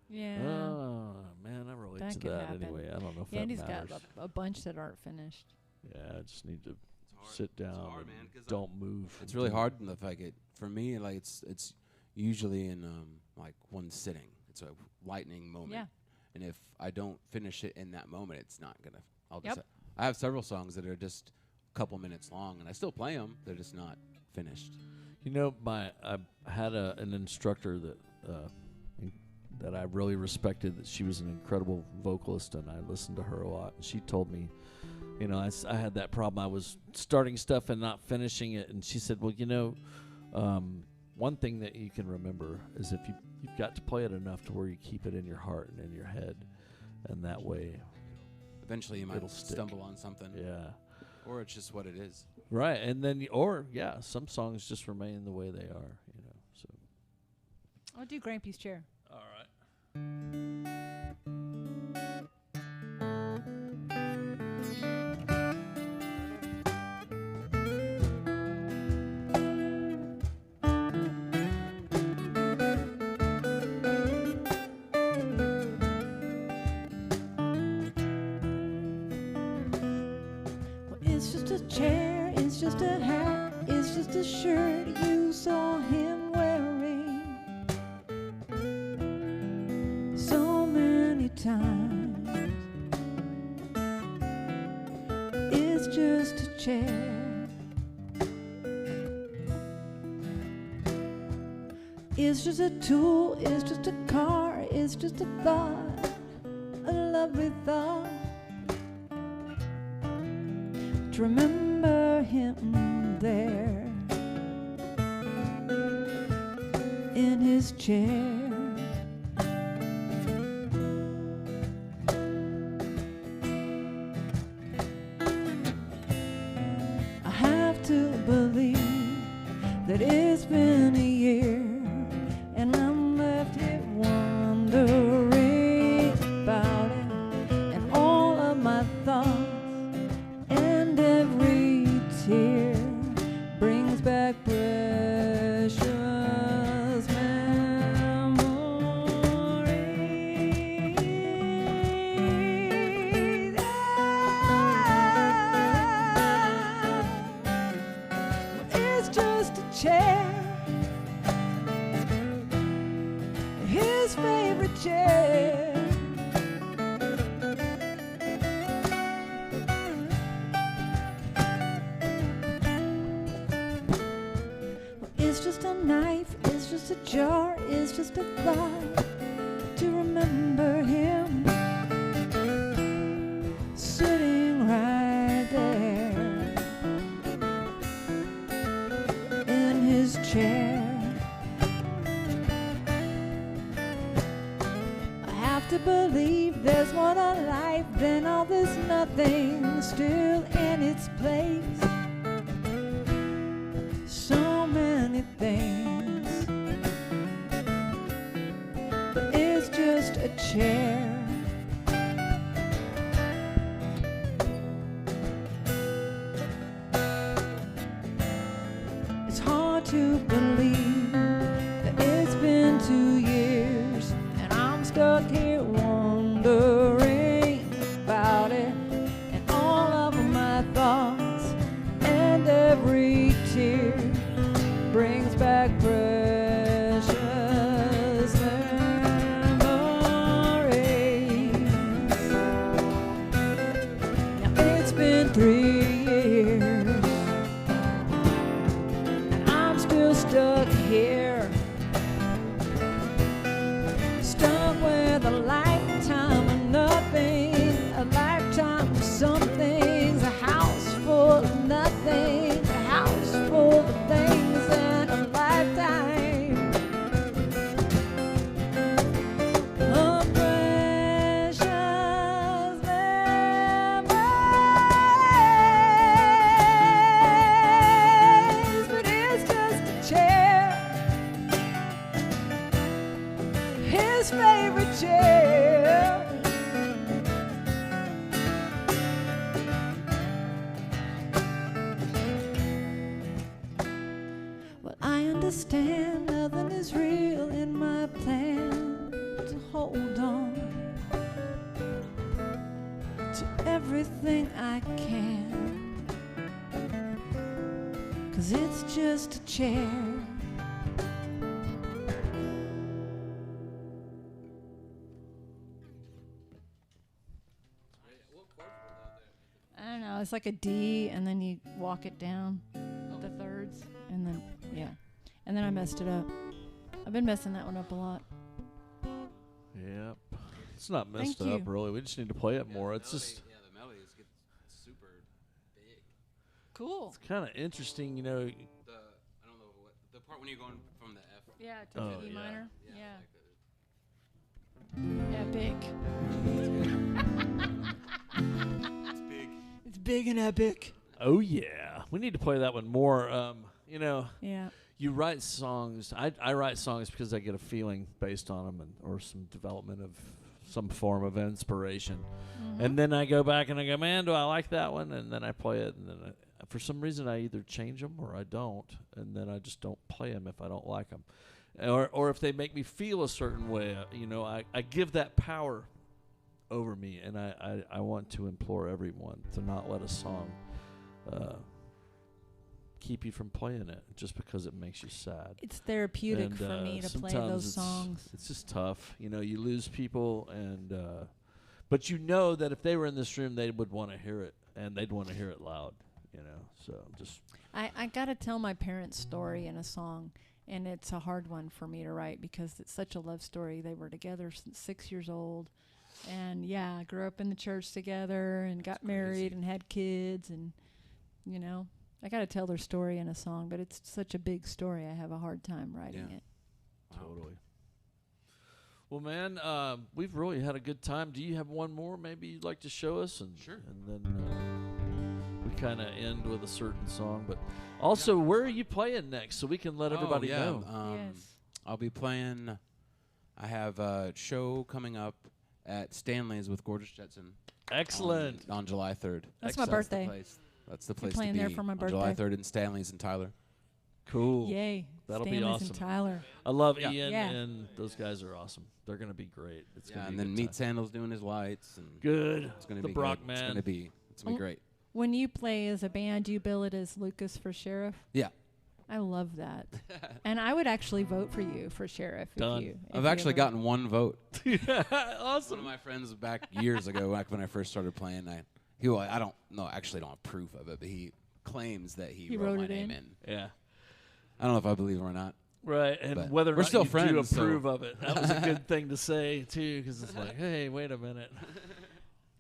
Yeah. Oh, man, I relate That to could that happen. anyway. I don't know if Andy's that got matters. a bunch that aren't finished. Yeah, I just need to It's hard. sit It's down hard, and man, 'cause don't move. It's and really do- hard if I get for me like it's usually in like one sitting. It's a lightning moment. Yeah. And if I don't finish it in that moment, it's not gonna. I'll Yep. just. I have several songs that are just a couple minutes long, and I still play them. They're just not finished. I had an instructor that I really respected. That she was an incredible vocalist, and I listened to her a lot. And she told me, I had that problem. I was starting stuff and not finishing it, and she said, "Well, one thing that you can remember is if you've got to play it enough to where you keep it in your heart and in your head, and that way, Eventually, you might It'll stick. stumble on something, yeah." or it's just what it is. Right, and then some songs just remain the way they are, So, I'll do Grampy's chair. all right. Well, it's just a chair, it's just a hat, it's just a shirt you saw him wearing so many times. It's just a chair. It's just a tool, it's just a car, it's just a thought, a lovely thought. To remember him there in his chair. I have to believe that it's been a year and I'm left here wondering about it and all of my thoughts. And every tear brings back precious memories. It's just a chair, his favorite chair. It's just a knife, it's just a jar, it's just a thought to remember him sitting right there in his chair. I have to believe there's more to life than all this nothing still in its place. So many things, but it's just a chair. It's hard to believe that it's been 2 years and I'm stuck here wondering about it and all of my thoughts, and every tear brings back precious memories. Now it's been 3 years and I'm still stuck understand nothing is real in my plan to hold on to everything I can, 'cause it's just a chair. I don't know, it's like a D and then you walk it down the thirds and then, yeah. And then I messed it up. I've been messing that one up a lot. Yep. It's not messed Thank up, you. really. We just need to play it more. It's just Yeah, the melodies get super big. Cool. kind of interesting, you know. I don't know what the part when you're going from the F. Yeah, to Oh, the E yeah. minor. Yeah. Yeah. Epic. It's big. It's big and epic. Oh, yeah. We need to play that one more. You know, Yeah. you write songs. I write songs because I get a feeling based on them or some development of some form of inspiration. Mm-hmm. And then I go back and I go, man, do I like that one? And then I play it. And then for some reason, I either change them or I don't. And then I just don't play them if I don't like them. Or if they make me feel a certain way, you know, I give that power over me. And I want to implore everyone to not let a song keep you from playing it just because it makes you sad. It's therapeutic And, for me to play sometimes those songs. It's just tough. You know, you lose people, and but you know that if they were in this room, they would want to hear it, and they'd want to hear it loud. You know, so just I got to tell my parents' story in a song, and it's a hard one for me to write because it's such a love story. They were together since 6 years old, and yeah, grew up in the church together and got married and had kids, and you know, I got to tell their story in a song, but it's such a big story. I have a hard time writing it. totally. Well, man, we've really had a good time. Do you have one more maybe you'd like to show us? And Sure. And then we kind of end with a certain song. But also, where are you playing next so we can let everybody know? Yes. I'll be playing. I have a show coming up at Stanley's with Gorgeous Jetson. Excellent. On July 3rd. That's my Excellent. birthday. That's the place playing to be. there for my on July birthday. 3rd in Stanley's in Tyler. Cool. Yay. That'll be Stanley's awesome. and Tyler. I love Yeah. Ian, Yeah. and those guys are awesome. They're going to be great. It's Yeah, gonna and be a then good Meat time. Sandals doing his lights, and Good. it's gonna the be Brock good. man. It's gonna be great. When you play as a band, do you bill it as Lucas for Sheriff? Yeah. I love that. And I would actually vote for you for Sheriff. Done. If I've you actually ever- gotten one vote. Awesome. One of my friends back years ago, back when I first started playing, I don't know, actually don't have proof of it, but he claims that he He wrote wrote my it name in? in. Yeah. I don't know if I believe him or not. Right, and But whether or we're not still you do friends, so- approve of it. That was a good thing to say, too, because it's like, hey, wait a minute.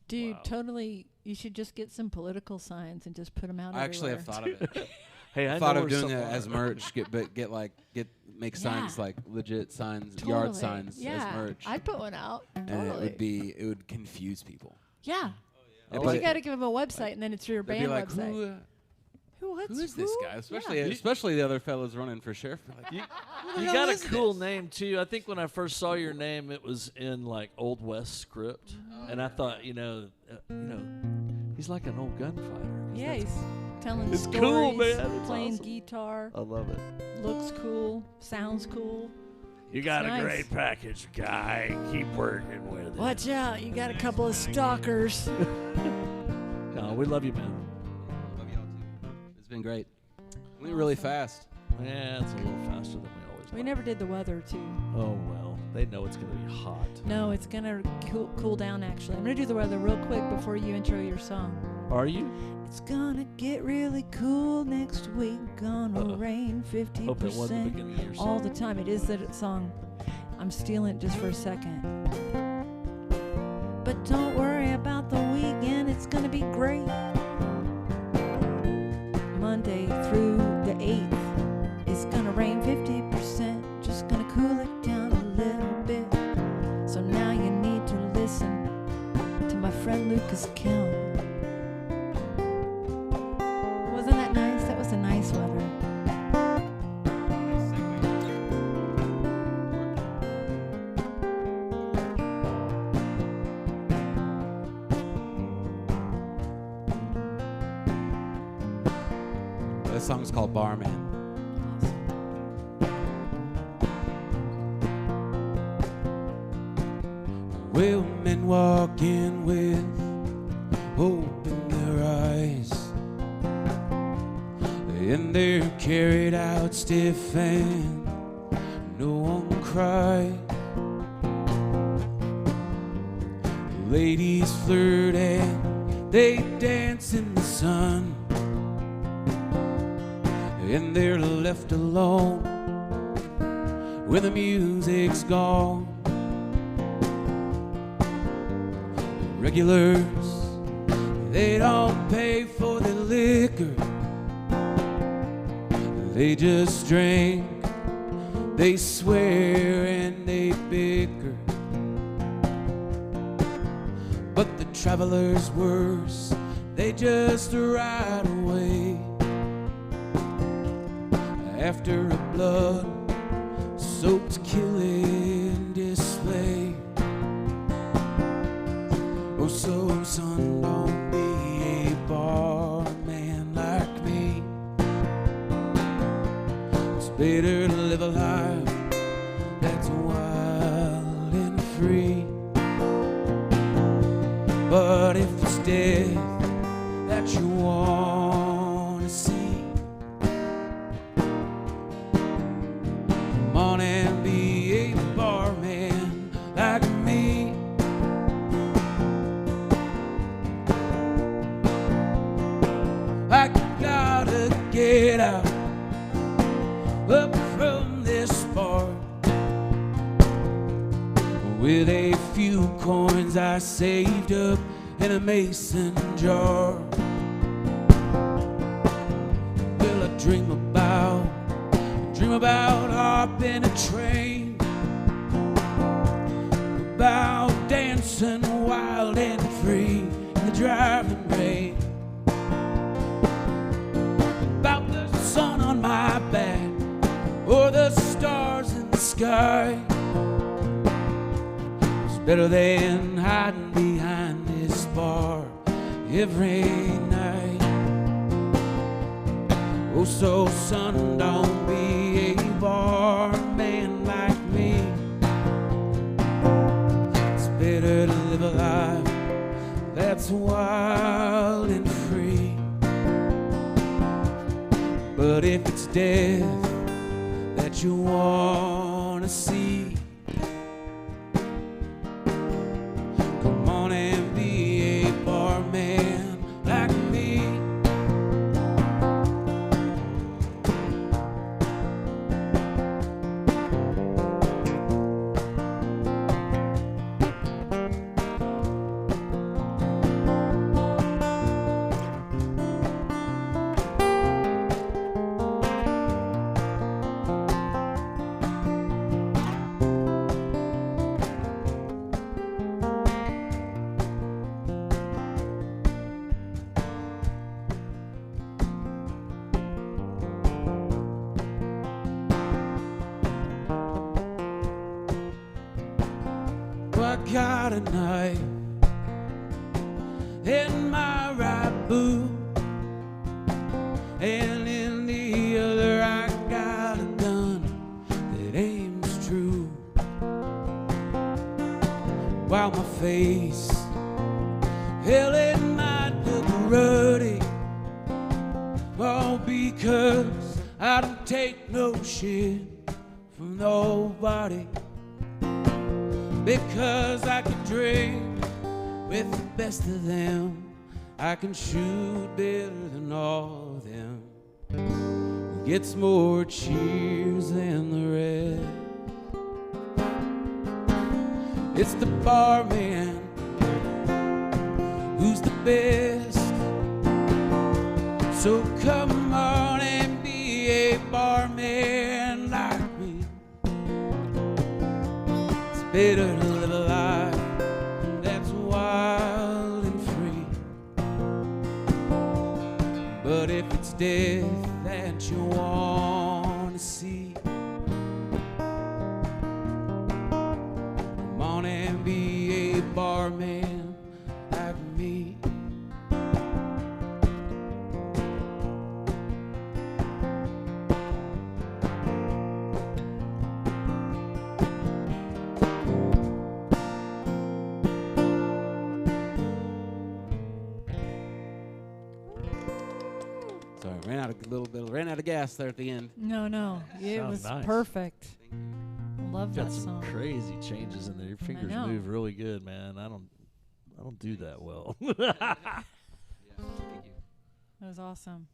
Dude, Wow. totally. You should just get some political signs and just put them out I actually have everywhere. thought of it. Hey, I thought know of where doing some it as are. merch. Make signs Yeah. like legit signs, Totally. yard signs Yeah. as merch, I'd put one out. and Totally. it would confuse people. Yeah. Oh, But But you got to give them a website, and then it's your they'd band be like, website. who is this guy? Especially Yeah. especially the other fellas running for sheriff. They're like, You, the you hell got a is cool this? name, too. I think when I first saw your name, it was in, like, Old West script. And I thought, he's like an old gunfighter. 'cause Yeah, that's- he's telling It's stories, cool, man. It's playing awesome. guitar, I love it. looks cool, sounds cool. You got Nice. a great package, guy. Keep working with it. Watch out, you got a couple of stalkers. No, we love you, man. Love y'all too. It's been great. Went really fast. Yeah, it's a little faster than we always We like. never did the weather, too. Oh, well. They know it's going to be hot. No, it's going to cool down, actually. I'm going to do the weather real quick before you intro your song. Are you? It's gonna get really cool next week. Gonna Uh-oh. rain Hope it wasn't the 50% beginning of your song. all the time. It is that song. I'm stealing it just for a second. But don't worry about the weekend. It's gonna be great. Monday through the 8th. It's gonna rain 50%. Just gonna cool it down a little bit. So now you need to listen to my friend Lucas Kelm. Wasn't that nice? That was a nice weather. This song's called Barman. Awesome. Well, men walking with hope in their eyes, and they're carried out stiff and no one cries. Ladies flirt and they dance in the sun, and they're left alone when the music's gone. The regulars, they don't pay for the liquor, they just drink, they swear and they bicker. But the travelers worse, they just ride away after a blood-soaked killing display. Oh, so son, don't be a barman like me. It's better to live a life that's wild and free. But if it's death that you want to see, come on and be a barman like me. I gotta get out up from this bar with a few coins I saved up in a mason jar. Will I dream about hopping a train, about dancing wild and free in the driving rain, about the sun on my back or the stars in the sky. Better than hiding behind this bar every night. Oh, so son, don't be a barman like me. It's better to live a life that's wild and free. But if it's death that you want to see, come on and be a barman like me. I got a knife in my right boot, and in the other I got a gun that aims true. While my face held in my double ruddy, all because I don't take no shit from nobody. Because I can drink with the best of them, I can shoot better than all of them. Who gets more cheers than the rest? It's the barman who's the best. So come on and be a barman like me. It's better to live a life that's wild and free. But if it's death that you want to see, come on and be a barman like me. Sorry, ran out of gas there at the end. No. It Sounds was nice. perfect. Thank you. I love Got that some song. crazy changes in there. Your fingers know. move really good, man. I don't do that well. Yeah, thank you. That was awesome.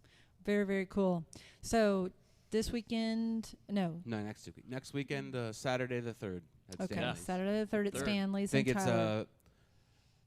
Very, very cool. So this weekend, no. No, next week. Next weekend, Saturday the 3rd. At Okay, Stanley's. Saturday the 3rd at Third. Stanley's I think in it's Tyler.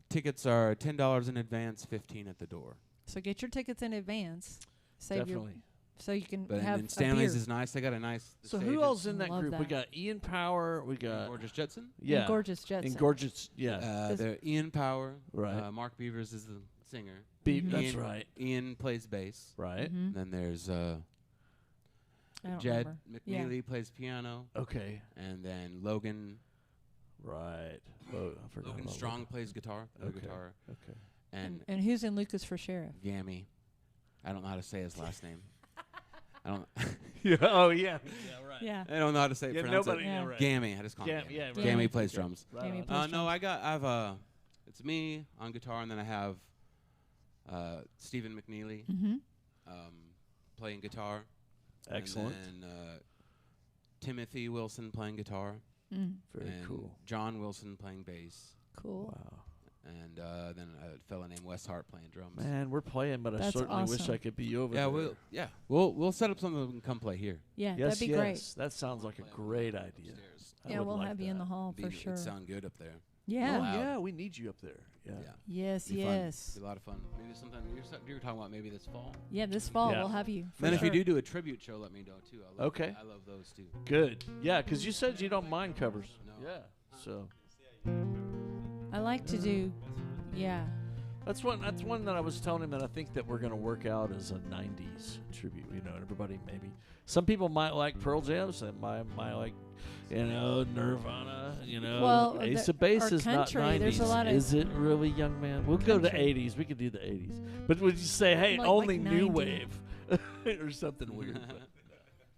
tickets are $10 in advance, $15 at the door. So get your tickets in advance. Save your, Definitely. so you can But have and Stanley's a beer. is nice. They got a nice. the So stage who is- else in that Love group? We that. got Ian Power. We got Gorgeous Jetson. yeah, And Gorgeous Jetson. and Gorgeous. Yeah, This- They're Ian Power. Right. Mark Beavers is the singer. Mhm. That's Ian, right. Ian plays bass. Right. Mhm. Then there's I don't Jed remember. Yeah. McNeely plays piano, Okay. and then Logan Right. Oh, I forgot Logan about Strong plays guitar, Okay. guitar, Okay. and who's in Lucas for Sheriff? Gammy. I don't know how to say his last name. I don't. Yeah. Oh yeah. Yeah. Right. Yeah. I don't know how to say Yeah. pronounce Nobody. it. Yeah. Yeah. Right. Gammy. I just call him Gam- Gammy. yeah, right. Gammy Gammy. plays Okay. drums. Right Gammy on. plays No, drums. I have it's me on guitar, and then I have Stephen McNeely Mm-hmm. playing guitar. Excellent. And then Timothy Wilson playing guitar. Mm. Very and cool. John Wilson playing bass. Cool. Wow. And then a fella named Wes Hart playing drums. Man, we're playing, but I That's certainly wish awesome. I could be over Yeah, there. we'll set up something that we can come play here. Yeah, Yes, that'd be yes. great. That sounds like a Play great upstairs. idea. I Yeah, would we'll like have you in that. the hall for sure. It'd sound good up there. Yeah. Oh, Loud. yeah, we need you up there. Yeah. Yeah. Yes, Be fun. yes. Be a lot of fun. Maybe sometime you were talking about maybe this fall. Yeah, this fall Yeah. we'll have you. For Then if sure. you do a tribute show, let me know too. I love Okay. I love those too. Good. Yeah, because you said you don't mind covers. No. Yeah. So I like to do, yeah. that's one that I was telling him that I think that we're gonna work out as a '90s tribute. You know, everybody maybe. Some people might like Pearl Jam. Some might like, Nirvana. Well, Ace the- of Base or is not country, 90s. there's a lot of Is it really, young man? We'll go to the country. 80s. We could do the 80s. But would you say, hey, Like only new 90. wave or something weird?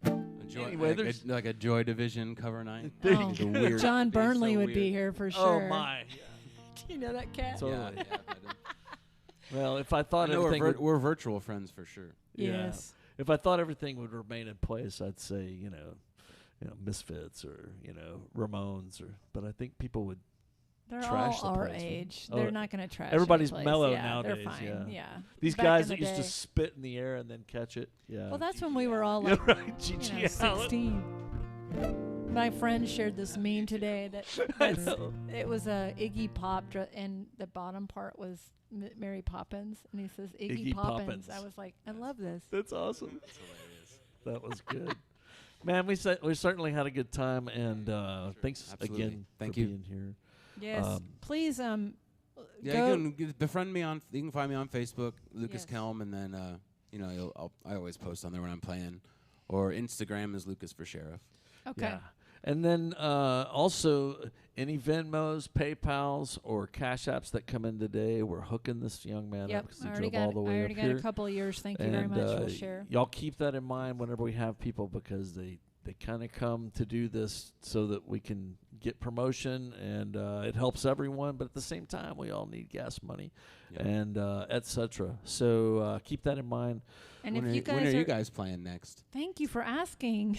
But Anyway, like, there's- like a Joy Division cover night. There Oh, The weird- John it'd be so Burnley would be weird. here for oh sure. my. Do you know that cat? So- Yeah, Totally. yeah, I do. Well, if I I thought know everything would, we're virtual friends for sure. yeah. Yes. If I thought everything would remain in place, I'd say, Misfits or, Ramones but I think people would. They're Trash all the our place, man. age. Oh, They're not going to trash everybody's any place. mellow yeah, nowadays, They're fine. yeah. Yeah. These Back guys in that the used to day. spit in the air and then catch it. Yeah. Well, that's when we were all Yeah, like, right. Gigi Allen. 16. My friend shared this meme today I that know. it was a Iggy Pop, and the bottom part was Mary Poppins, and he says Iggy, Iggy Poppins. Poppins. I was like, I love this. That's awesome. That's hilarious. That was good. Man, we certainly had a good time, and thanks Absolutely. again Thank for you. being here. Yes, please Yeah, go. you can befriend me on. You can find me on Facebook, Lucas Yes. Kelm, and then I always post on there when I'm playing, or Instagram is Lucas for Sheriff. Okay. Yeah. And then also any Venmos, PayPals, or Cash Apps that come in today, we're hooking this young man up Yep. because I he already drove all the got. I way already up got here. a couple of years. Thank you and very much. We'll share. y'all keep that in mind whenever we have people because they kind of come to do this so that we can get promotion and it helps everyone. But at the same time, we all need gas money Yep. and etc. So keep that in mind. And when if are, you guys when are are, you guys playing next? thank you for asking.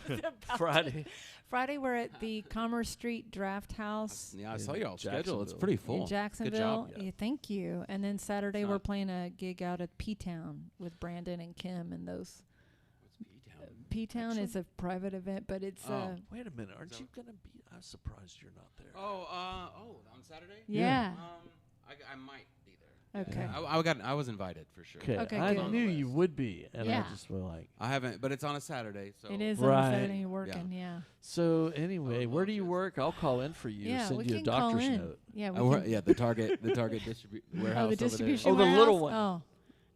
About Friday. Friday, we're at the Commerce Street Draft House Yeah, I in saw your schedule. It's Jacksonville. pretty full. in Jacksonville. job. Yeah. Yeah, thank you. And then Saturday, It's we're not- playing a gig out at P-Town with Brandon and Kim and those. P-Town is a private event, but it's Oh. Wait a minute, aren't So- you gonna be? I'm surprised you're not there. On Saturday? yeah. I might be there. Okay. Yeah. I was invited for sure. Okay, I good. knew you would be, and Yeah. I just were like. I haven't, but it's on a Saturday, so It is Right. on Saturday working, yeah. So anyway, where do you yes. work? I'll call in for you. Yeah, send we you a can call doctor's in. note. Yeah, we I work, can. yeah, the Target warehouse. Oh, the distribution Oh, the warehouse? little one. Oh,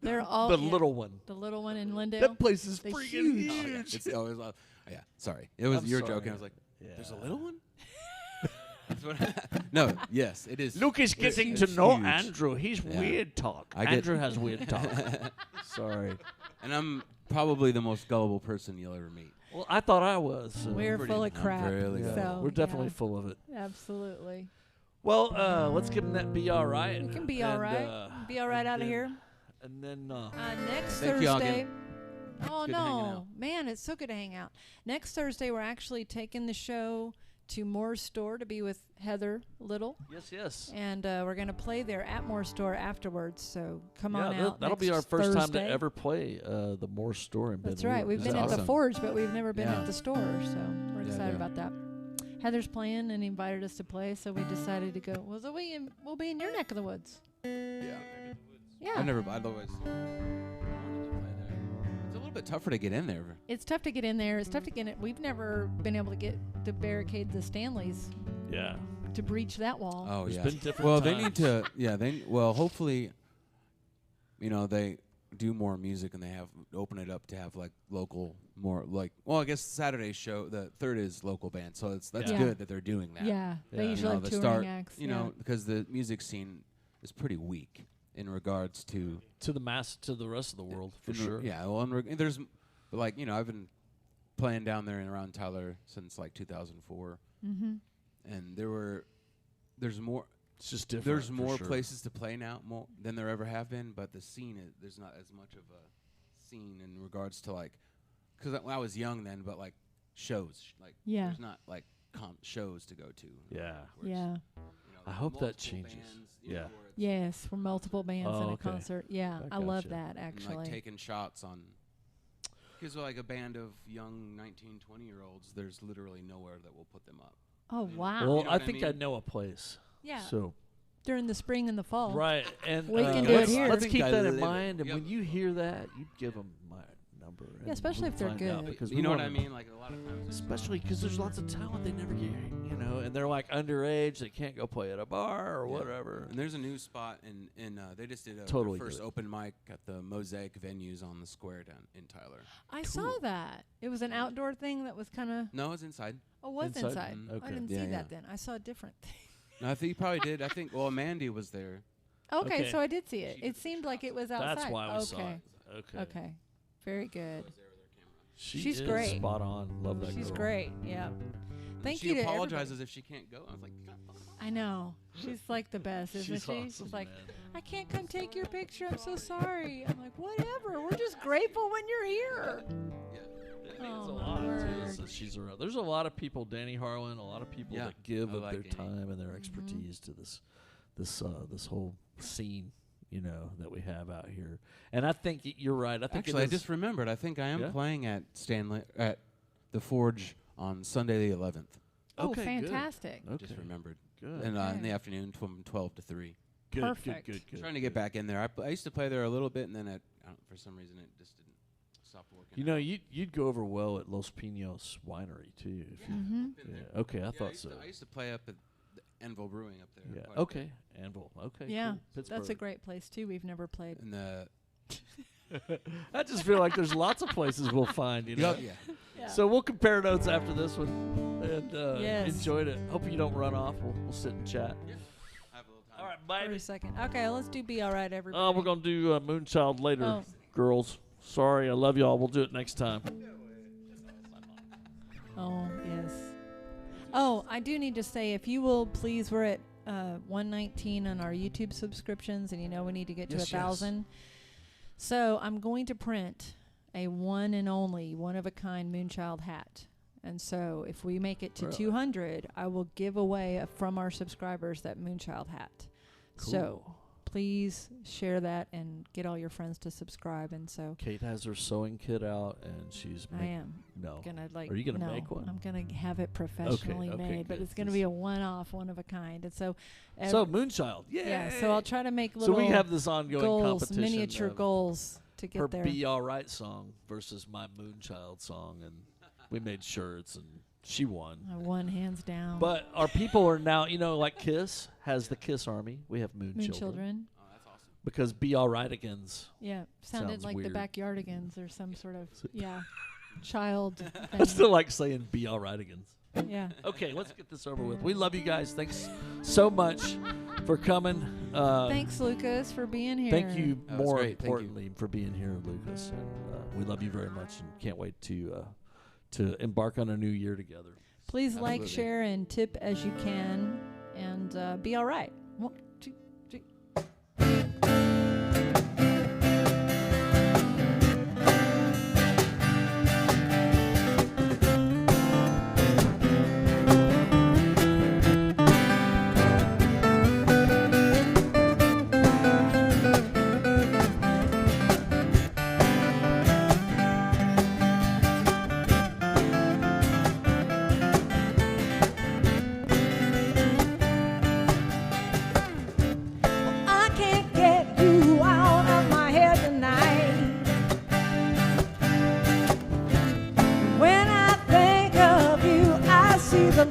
they're all The yeah, little one. the little one in Lindale. That place is The freaking huge- huge. Oh, yeah. It's, oh, it was, yeah, sorry. It was I'm you were sorry. joking. I was like, Yeah. there's a little one. That's what no, yes, it is. Luke is It's- getting it's to know huge. Andrew. He's Yeah. weird talk. I get- Andrew has weird talk. Sorry. And I'm probably the most gullible person you'll ever meet. Well, I thought I was. So. We're pretty- full of I'm crap. really Yeah, So we're definitely yeah, full of it. absolutely. Well, let's give him that be all right. We can be and, all right. Be all right out of here. And then next Thank you all Thursday. again. Oh Good hanging no, out. man, it's so good to hang out. Next Thursday, we're actually taking the show to Moore's Store to be with Heather Little, yes. and we're gonna play there at Moore's Store afterwards. So come on Yeah, out. that'll be next our first time to Thursday. ever play the Moore Store in That's Bentonville. right. We've That's been at the awesome. Forge, but we've never been Yeah. at the store. So we're Yeah, excited yeah. about that. Heather's playing and invited us to play, so we decided to go. Well, so we'll be in your neck of the woods. Yeah. Yeah. I've always wanted to play there. It's a little bit tougher to get in there. It's tough to get in there. It's tough to get it. We've never been able to get to barricade the Stanleys Yeah. to breach that wall. Oh There's yeah. been different Well, times. they need to. Yeah. Hopefully, they do more music and they have open it up to have like local more like. Well, I guess Saturday's show, the third is local band, so that's Yeah. good that they're doing that. Yeah, they Yeah. usually have the touring start, acts. because the music scene is pretty weak in regards to to the rest of the world for in re- sure. Yeah, well, there's like I've been playing down there and around Tyler since like 2004, Mm-hmm. and there's more. It's just different. There's for more sure. places to play now than there ever have been, but the scene there's not as much of a scene in regards to like, because I was young then, but like shows, like Yeah. there's not like shows to go to. Yeah. where it's, Yeah. I hope that multiple changes. bands, Yeah. where it's Yes, for multiple bands Oh, in a okay. concert. Yeah, I I love gotcha. that and, actually. like taking shots on. Because like a band of young 19, 20-year-olds, there's literally nowhere that will put them up. oh wow. Well, You know I what I think I mean? know a place. yeah. So During the spring and the fall. right, and We can do let's, it here. let's I keep think I that in live it. mind. And Yep. when you hear that, you give them my number. and especially we'll if they're find out good. because You we know what wanna- I mean? Like a lot of times. Especially because there's lots of talent they never get, and they're like underage. They can't go play at a bar or Yeah. whatever. And there's a new spot in they just did Totally their first good. open mic at the Mosaic venues on the square down in Tyler. I saw that. It was an outdoor thing that was kind of. No, it's inside. Oh, was Inside? inside. Mm, okay. I didn't Yeah, see yeah. that then. I saw a different thing. No, I think you probably did. I think Mandy was there. Okay, Okay. so I did see it. She It did seemed like it was outside. That's why we okay. saw it. Okay. Okay. Very good. She's great. Spot on. Love that She's girl. great. Yeah. Thank she you to apologizes if she can't go. I was like, God, I know. She's like the best, isn't She's she? awesome, She's like, man. I can't come take your picture. I'm so sorry. I'm like, whatever. We're just grateful when you're here. It means Oh, a my lot too word. that she's around. There's a lot of people, Danny Harlan, a lot of people Yeah, that give I of like their Danny. time and their expertise to this whole scene, that we have out here. And I think you're right. I think Actually, I just remembered. I think I am Yeah? playing at the Forge on Sunday the 11th. Oh, Okay, good. fantastic. Okay. Just remembered. Good. And in Okay. the afternoon from 12 to 3. Good, Perfect. Good. Trying to get back in there. I used to play there a little bit, and then for some reason it just didn't stop working. out. You'd go over well at Los Pinos Winery too. If you, Mm-hmm. Been there. yeah. Okay, I Yeah, thought so. I used to play up at the Enville Brewing up there. Yeah. quite a bit. Okay. Anvil. Okay. Yeah, Cool. that's a Pittsburgh. great place too. We've never played. And the I just feel like there's lots of places we'll find. yeah. Yeah. So we'll compare notes after this one, and Yes. enjoyed it. Hope you don't run off. We'll sit and chat. I have a little time. All right, For bye. a second. Okay, let's do Be Alright, everybody. Oh, we're gonna do Moonchild later, Oh. girls. Sorry, I love y'all. We'll do it next time. Oh, yes. Oh, I do need to say, if you will, please, we're at 119 on our YouTube subscriptions, and we need to get to Yes, 1,000. So I'm going to print a one and only, one-of-a-kind Moonchild hat. And so if we make it to Really? 200, I will give away from our subscribers that Moonchild hat. So Cool. please share that and get all your friends to subscribe. And so Kate has her sewing kit out, and she's. I am No. gonna Are you gonna no, make one? I'm gonna have it professionally okay, made, but good. it's gonna be a one-off, one of a kind. And so, So Moonchild. yeah. So I'll try to make So little we have this ongoing goals, competition. miniature of goals to her get there. "Be Alright" song versus my Moonchild song, and we made shirts, and she won. I won hands down. But our people are now, like Kiss has the Kiss Army. We have Moon Moon Children. Children. Oh, that's awesome. Because "Be Alright" agains. Yeah, sounded Sounds like weird. the Backyardigans or some sort of child I thing. still like saying "Be Alright" agains. Yeah. Okay, let's get this over with. We love you guys. Thanks so much for coming. Thanks, Lucas, for being here. Thank you That was more great. Thank you. importantly for being here, Lucas. And we love you very much and can't wait to embark on a new year together. Please like, Absolutely. share, and tip as you can, and be all right. 1, 2, 3.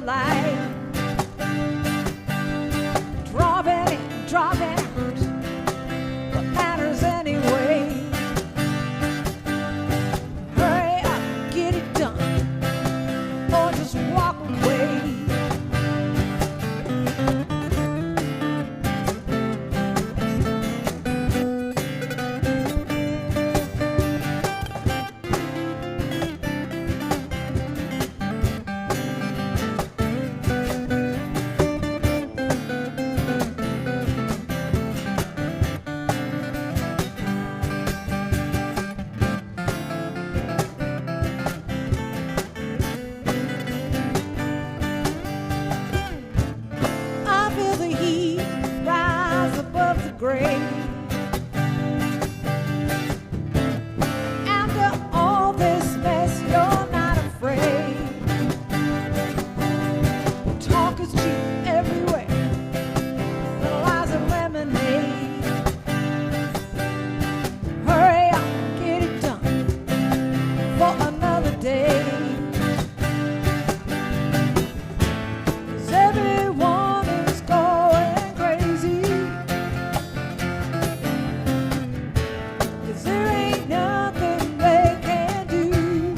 light. Driving in, driving out. What matters anyway? Hurry up, get it done, or just walk away. I feel the heat rise above the grave. After all this mess, you're not afraid. Talk is cheap everywhere. The lies of lemonade. Hurry up, get it done for another day. 'Cause everyone is going crazy. 'Cause there ain't nothing they can do.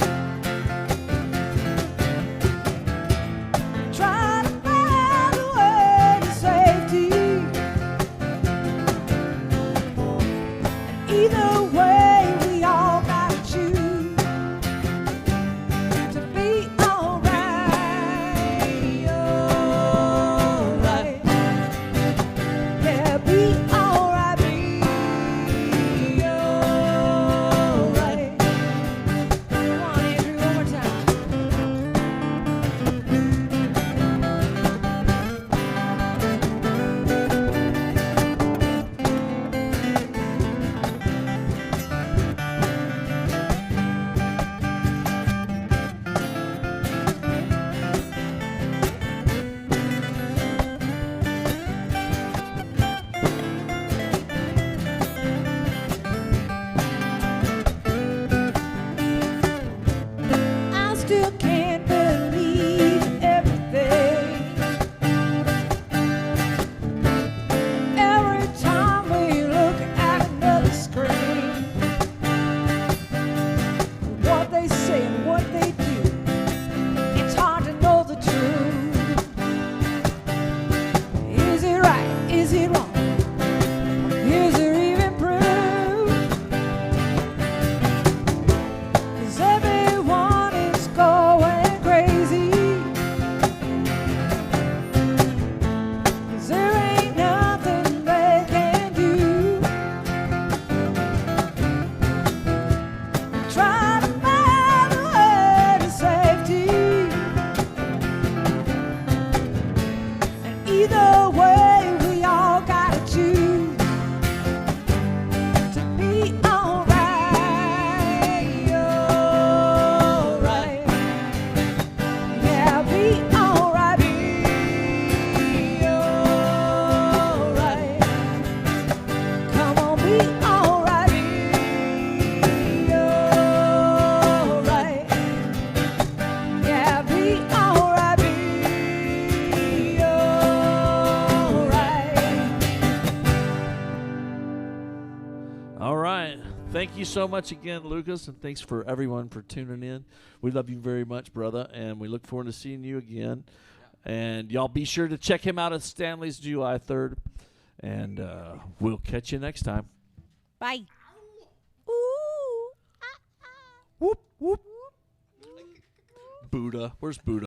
Try to find a way to safety. And either way, we all gotta choose to be alright. Alright. Yeah, be alright. Be alright. Come on, Andrew, one more time. I still can't believe everything. Every time we look at another screen, what they say and what they do, it's hard to know the truth. Is it right? Is it wrong? Is there even proof? 'Cause everyone is going crazy. 'Cause there ain't nothing they can do. Try to find a way to safety. And either way, we all gotta choose to be alright. Alright. Yeah, be alright. Be alright. Come on, be alright. Be alright. Yeah, be alright. Be alright. All right. Thank you so much again, Lucas, and thanks for everyone for tuning in. We love you very much, brother, and we look forward to seeing you again. And y'all be sure to check him out at Stanley's July 3rd, and we'll catch you next time. Bye. Ooh. Whoop, whoop. Buddha. Where's Buddha?